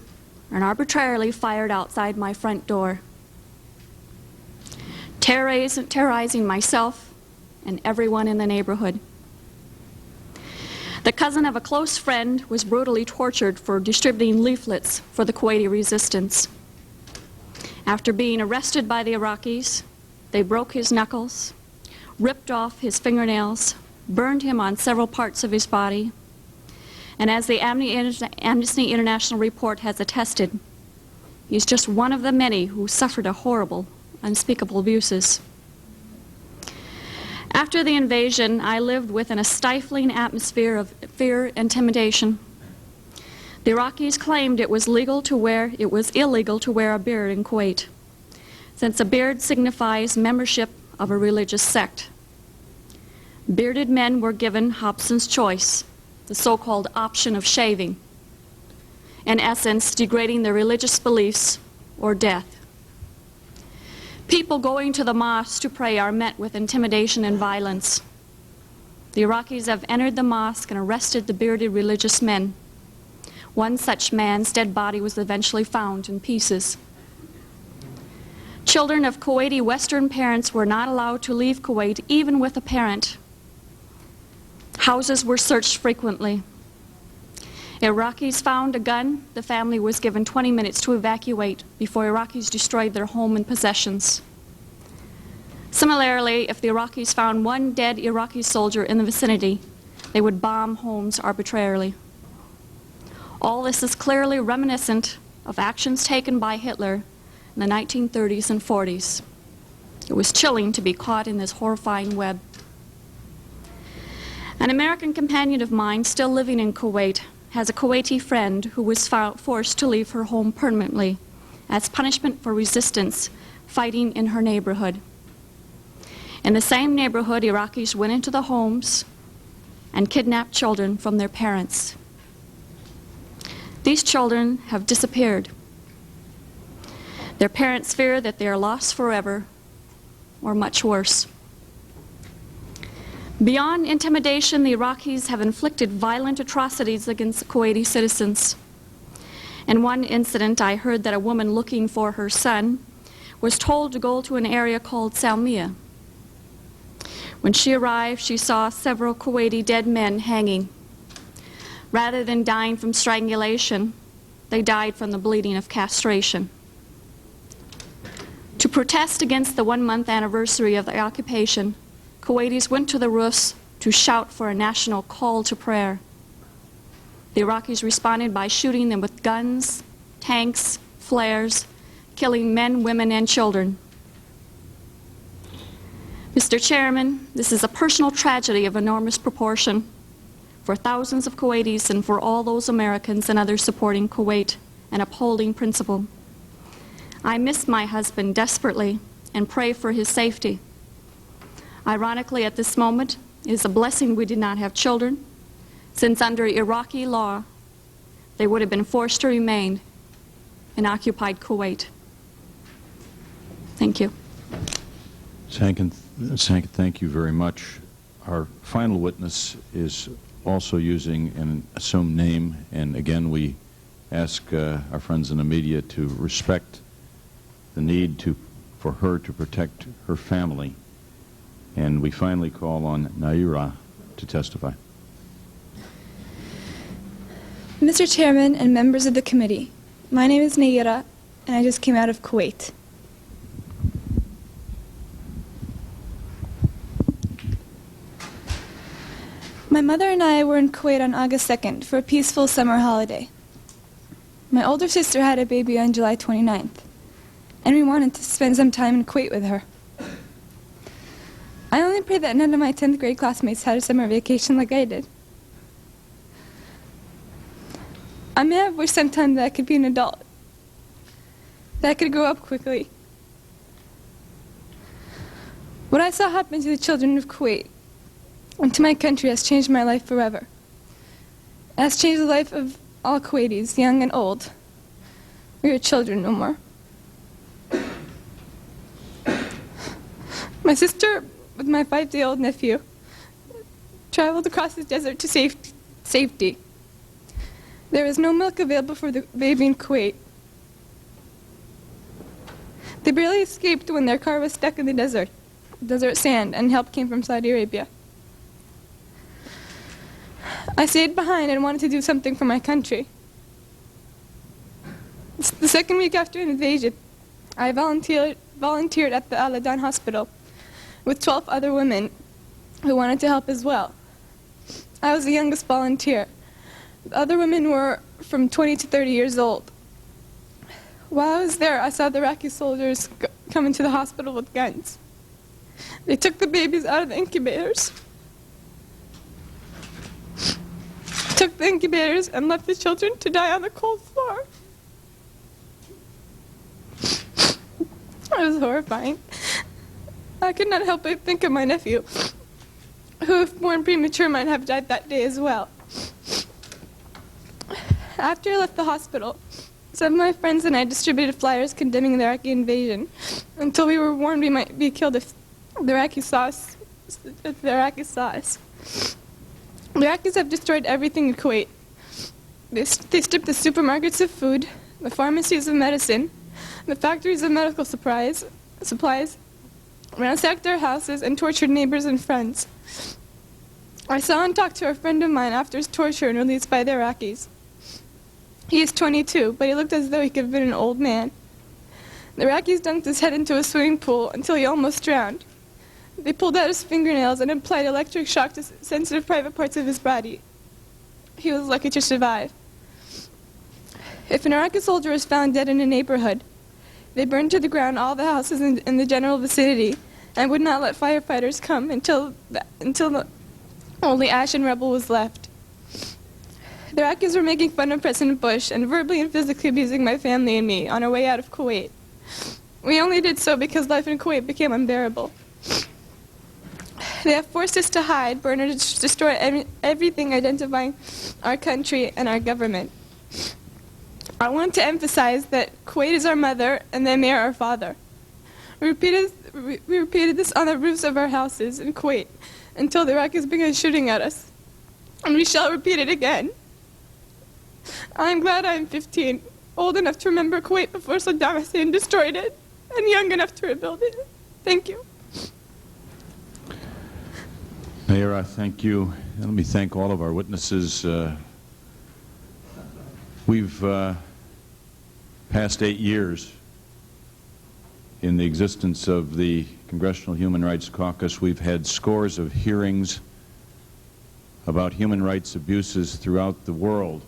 and arbitrarily fired outside my front door, terrorizing myself and everyone in the neighborhood. The cousin of a close friend was brutally tortured for distributing leaflets for the Kuwaiti resistance. After being arrested by the Iraqis, they broke his knuckles, ripped off his fingernails, burned him on several parts of his body, and as the Amnesty International report has attested, he's just one of the many who suffered a horrible, unspeakable abuses. After the invasion, I lived within a stifling atmosphere of fear and intimidation. The Iraqis claimed it was illegal to wear a beard in Kuwait, since a beard signifies membership of a religious sect. Bearded men were given Hobson's choice, the so-called option of shaving, in essence degrading their religious beliefs or death. People going to the mosque to pray are met with intimidation and violence. The Iraqis have entered the mosque and arrested the bearded religious men. One such man's dead body was eventually found in pieces. Children of Kuwaiti Western parents were not allowed to leave Kuwait, even with a parent. Houses were searched frequently. Iraqis found a gun. The family was given 20 minutes to evacuate before Iraqis destroyed their home and possessions. Similarly, if the Iraqis found one dead Iraqi soldier in the vicinity, they would bomb homes arbitrarily. All this is clearly reminiscent of actions taken by Hitler in the 1930s and 40s. It was chilling to be caught in this horrifying web. An American companion of mine, still living in Kuwait, has a Kuwaiti friend who was forced to leave her home permanently as punishment for resistance, fighting in her neighborhood. In the same neighborhood, Iraqis went into the homes and kidnapped children from their parents. These children have disappeared. Their parents fear that they are lost forever, or much worse. Beyond intimidation, the Iraqis have inflicted violent atrocities against Kuwaiti citizens. In one incident, I heard that a woman looking for her son was told to go to an area called Salmiya. When she arrived, she saw several Kuwaiti dead men hanging. Rather than dying from strangulation, they died from the bleeding of castration. To protest against the one-month anniversary of the occupation, Kuwaitis went to the roofs to shout for a national call to prayer. The Iraqis responded by shooting them with guns, tanks, flares, killing men, women, and children. Mr. Chairman, this is a personal tragedy of enormous proportion for thousands of Kuwaitis and for all those Americans and others supporting Kuwait and upholding principle. I miss my husband desperately and pray for his safety. Ironically, at this moment, it is a blessing we did not have children, since under Iraqi law, they would have been forced to remain in occupied Kuwait. Thank you. Thank you very much. Our final witness is also using an assumed name, and again we ask our friends in the media to respect the need for her to protect her family. And we finally call on Nayirah to testify. Mr. Chairman and members of the committee, my name is Nayirah, and I just came out of Kuwait. My mother and I were in Kuwait on August 2nd for a peaceful summer holiday. My older sister had a baby on July 29th, and we wanted to spend some time in Kuwait with her. I only pray that none of my 10th grade classmates had a summer vacation like I did. I may have wished sometime that I could be an adult, that I could grow up quickly. What I saw happen to the children of Kuwait and to my country has changed my life forever. It has changed the life of all Kuwaitis, young and old. We are children no more. My sister, with my 5-day-old nephew, traveled across the desert to safety. There was no milk available for the baby in Kuwait. They barely escaped when their car was stuck in the desert sand, and help came from Saudi Arabia. I stayed behind and wanted to do something for my country. The second week after an invasion, I volunteered at the Al-Adan hospital with 12 other women who wanted to help as well. I was the youngest volunteer. The other women were from 20 to 30 years old. While I was there, I saw the Iraqi soldiers come into the hospital with guns. They took the babies out of the incubators, and left the children to die on the cold floor. It was horrifying. I could not help but think of my nephew, who, if born premature, might have died that day as well. After I left the hospital, some of my friends and I distributed flyers condemning the Iraqi invasion until we were warned we might be killed if the Iraqis saw us. The Iraqis have destroyed everything in Kuwait. They stripped the supermarkets of food, the pharmacies of medicine, the factories of medical supplies, ransacked our houses, and tortured neighbors and friends. I saw and talked to a friend of mine after his torture and released by the Iraqis. He is 22, but he looked as though he could have been an old man. The Iraqis dunked his head into a swimming pool until he almost drowned. They pulled out his fingernails and applied electric shock to sensitive private parts of his body. He was lucky to survive. If an Iraqi soldier was found dead in a neighborhood, they burned to the ground all the houses in the general vicinity and would not let firefighters come until only ash and rubble was left. The Iraqis were making fun of President Bush and verbally and physically abusing my family and me on our way out of Kuwait. We only did so because life in Kuwait became unbearable. They have forced us to hide, burn, or destroy everything identifying our country and our government. I want to emphasize that Kuwait is our mother and the Emir our father. We repeated this on the roofs of our houses in Kuwait until the Iraqis began shooting at us. And we shall repeat it again. I am glad I am 15, old enough to remember Kuwait before Saddam Hussein destroyed it, and young enough to rebuild it. Thank you. Nayirah, thank you. Let me thank all of our witnesses. We've passed 8 years in the existence of the Congressional Human Rights Caucus. We've had scores of hearings about human rights abuses throughout the world.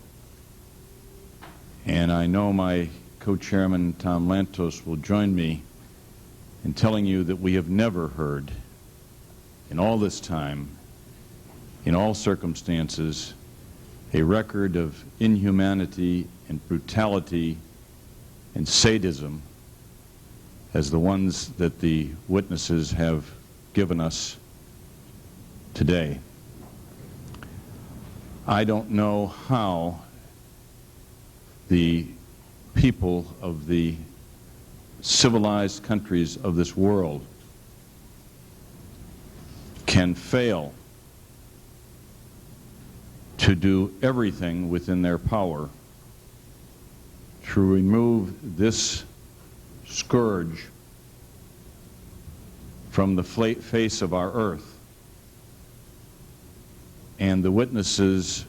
And I know my co-chairman, Tom Lantos, will join me in telling you that we have never heard in all this time, in all circumstances, a record of inhumanity and brutality and sadism as the ones that the witnesses have given us today. I don't know how the people of the civilized countries of this world can fail to do everything within their power to remove this scourge from the face of our earth. And the witnesses,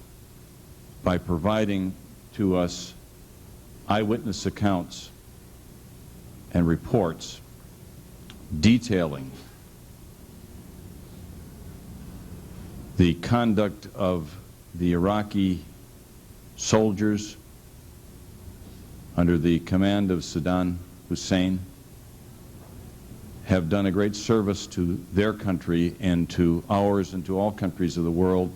by providing to us eyewitness accounts and reports detailing the conduct of the Iraqi soldiers under the command of Saddam Hussein, have done a great service to their country and to ours and to all countries of the world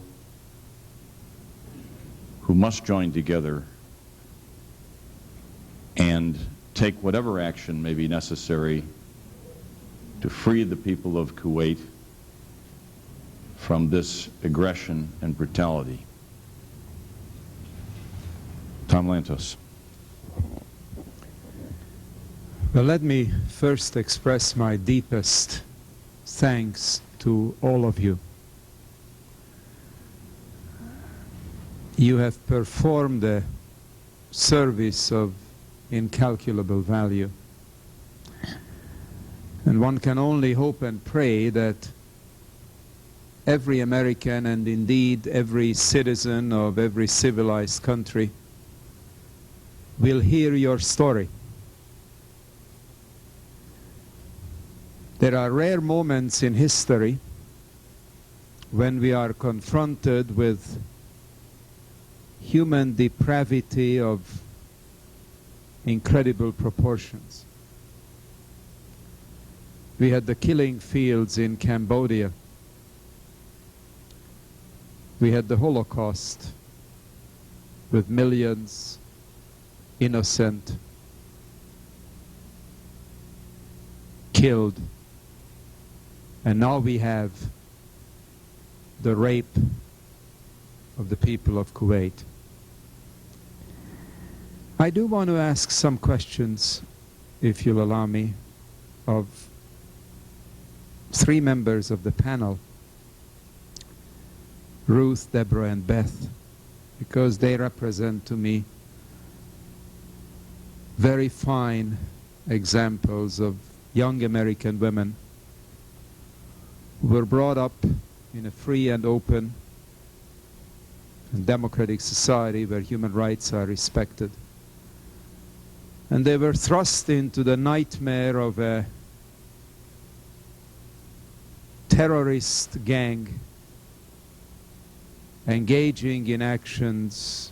who must join together and take whatever action may be necessary to free the people of Kuwait from this aggression and brutality. Tom Lantos. Well, let me first express my deepest thanks to all of you. You have performed a service of incalculable value. And one can only hope and pray that every American, and indeed every citizen of every civilized country, will hear your story. There are rare moments in history when we are confronted with human depravity of incredible proportions. We had the killing fields in Cambodia. We had the Holocaust with millions innocent killed. And now we have the rape of the people of Kuwait. I do want to ask some questions, if you'll allow me, of 3 members of the panel, Ruth, Deborah, and Beth, because they represent to me very fine examples of young American women who were brought up in a free and open and democratic society where human rights are respected. And they were thrust into the nightmare of a terrorist gang engaging in actions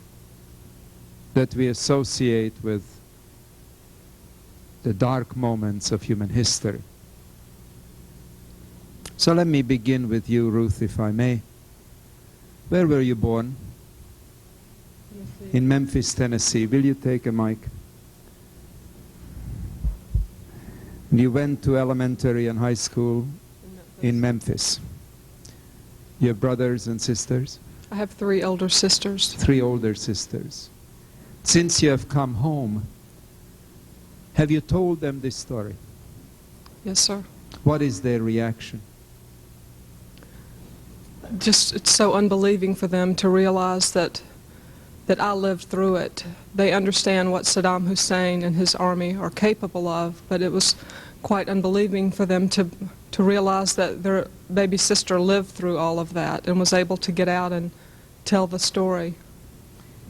that we associate with the dark moments of human history. So let me begin with you, Ruth, if I may. Where were you born? In Memphis, Tennessee. Will you take a mic? You went to elementary and high school in Memphis. You have brothers and sisters? I have 3 older sisters. 3 older sisters. Since you have come home, have you told them this story? Yes, sir. What is their reaction? Just, it's so unbelieving for them to realize that I lived through it. They understand what Saddam Hussein and his army are capable of, but it was quite unbelieving for them to realize that their baby sister lived through all of that and was able to get out and tell the story.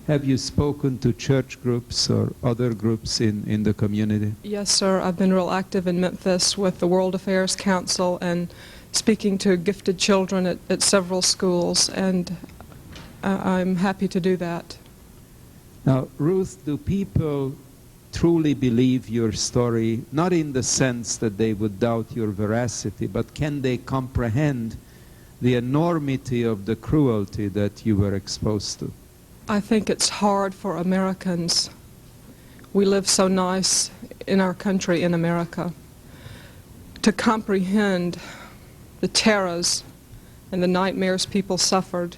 Have you spoken to church groups or other groups in the community? Yes, sir. I've been real active in Memphis with the World Affairs Council and speaking to gifted children at several schools, and I'm happy to do that. Now, Ruth, do people truly believe your story, not in the sense that they would doubt your veracity, but can they comprehend the enormity of the cruelty that you were exposed to? I think it's hard for Americans. We live so nice in our country, in America, to comprehend the terrors and the nightmares people suffered.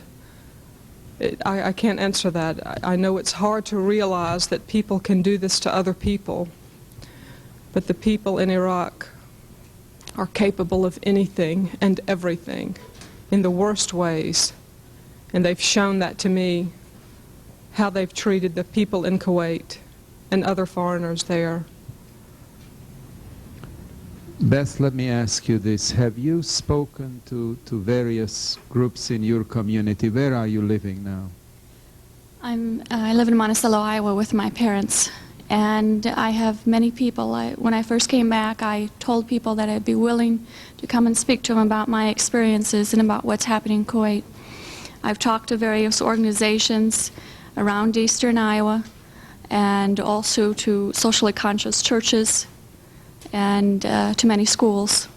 I can't answer that. I know it's hard to realize that people can do this to other people, but the people in Iraq are capable of anything and everything in the worst ways, and they've shown that to me, how they've treated the people in Kuwait and other foreigners there. Beth, let me ask you this. Have you spoken to various groups in your community? Where are you living now? I live in Monticello, Iowa with my parents, and I have many people. When I first came back, I told people that I'd be willing to come and speak to them about my experiences and about what's happening in Kuwait. I've talked to various organizations around eastern Iowa and also to socially conscious churches and to many schools.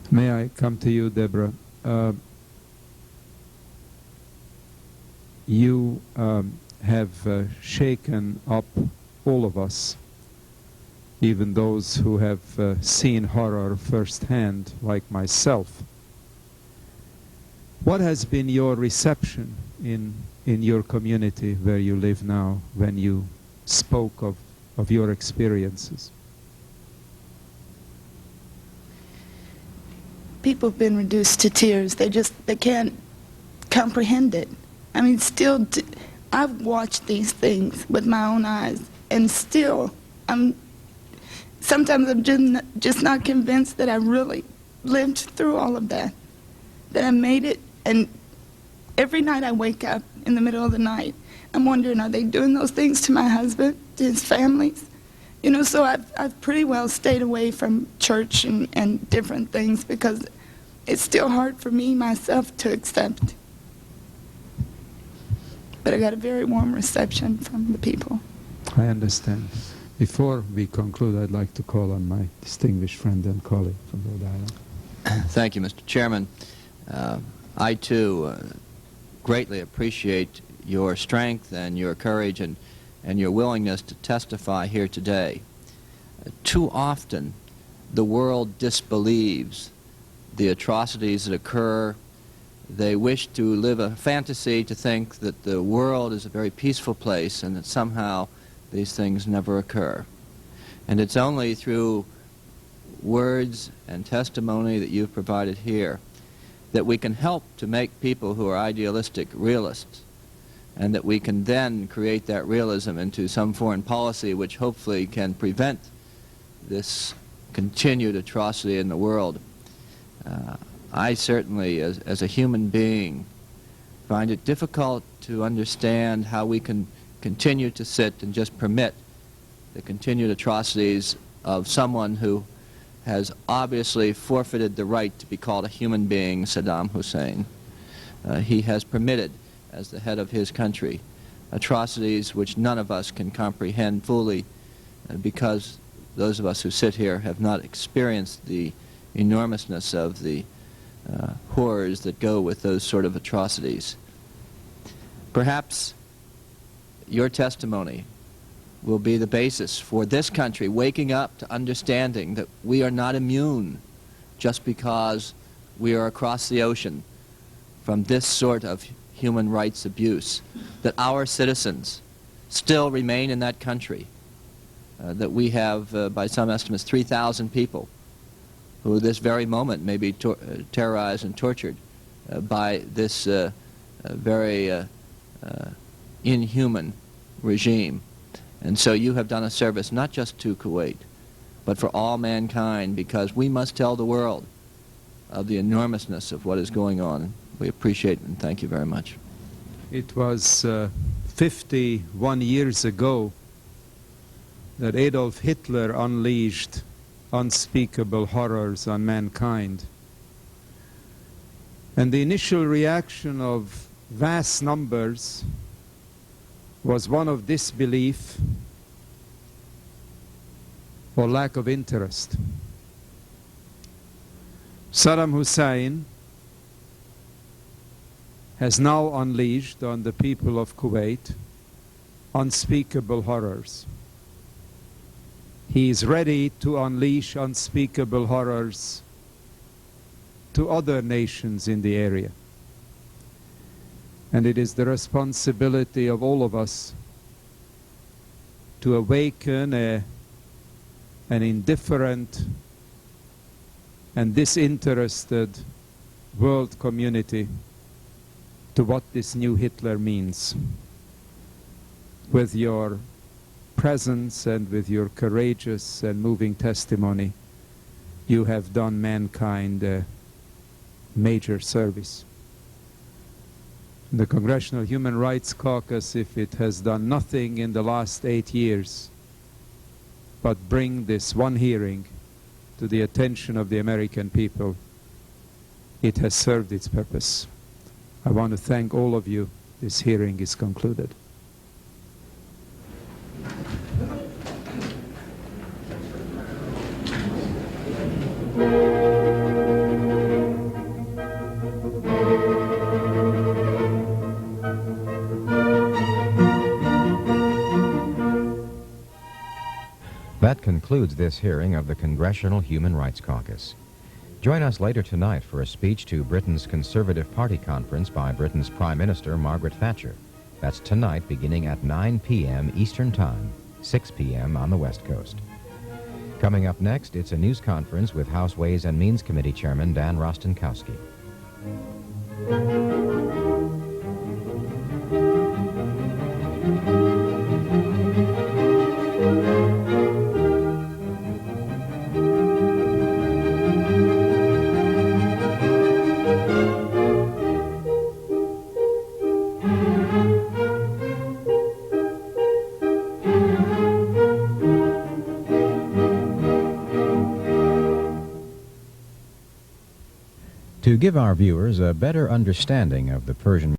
May I come to you, Deborah? You have shaken up all of us, even those who have seen horror firsthand, like myself. What has been your reception in your community where you live now when you spoke of your experiences? People have been reduced to tears. They can't comprehend it. I mean, still, I've watched these things with my own eyes, and still, sometimes I'm just not convinced that I really lived through all of that, that I made it. And every night I wake up in the middle of the night, I'm wondering, are they doing those things to my husband, to his families? You know, so I've pretty well stayed away from church and different things because it's still hard for me, myself, to accept. But I got a very warm reception from the people. I understand. Before we conclude, I'd like to call on my distinguished friend and colleague from Rhode Island. Thank you, Mr. Chairman. I, too, greatly appreciate your strength and your courage and your willingness to testify here today. Too often, the world disbelieves the atrocities that occur. They wish to live a fantasy to think that the world is a very peaceful place and that somehow these things never occur. And it's only through words and testimony that you've provided here that we can help to make people who are idealistic realists, and that we can then create that realism into some foreign policy which hopefully can prevent this continued atrocity in the world. I certainly, as a human being, find it difficult to understand how we can continue to sit and just permit the continued atrocities of someone who has obviously forfeited the right to be called a human being, Saddam Hussein. He has permitted, as the head of his country, atrocities which none of us can comprehend fully because those of us who sit here have not experienced the enormousness of the horrors that go with those sort of atrocities. Perhaps your testimony will be the basis for this country waking up to understanding that we are not immune just because we are across the ocean from this sort of human rights abuse, that our citizens still remain in that country, that we have, by some estimates, 3,000 people who this very moment may be terrorized and tortured by this very inhuman regime. And so you have done a service not just to Kuwait, but for all mankind, because we must tell the world of the enormousness of what is going on. We appreciate it and thank you very much. It was 51 years ago that Adolf Hitler unleashed unspeakable horrors on mankind. And the initial reaction of vast numbers was one of disbelief or lack of interest. Saddam Hussein has now unleashed on the people of Kuwait unspeakable horrors. He is ready to unleash unspeakable horrors to other nations in the area. And it is the responsibility of all of us to awaken an indifferent and disinterested world community to what this new Hitler means. With your presence and with your courageous and moving testimony, you have done mankind a major service. The Congressional Human Rights Caucus, if it has done nothing in the last 8 years but bring this one hearing to the attention of the American people, it has served its purpose. I want to thank all of you. This hearing is concluded. That concludes this hearing of the Congressional Human Rights Caucus. Join us later tonight for a speech to Britain's Conservative Party conference by Britain's Prime Minister Margaret Thatcher. That's tonight beginning at 9 p.m. Eastern Time, 6 p.m. on the West Coast. Coming up next, it's a news conference with House Ways and Means Committee Chairman Dan Rostenkowski. To give our viewers a better understanding of the Persian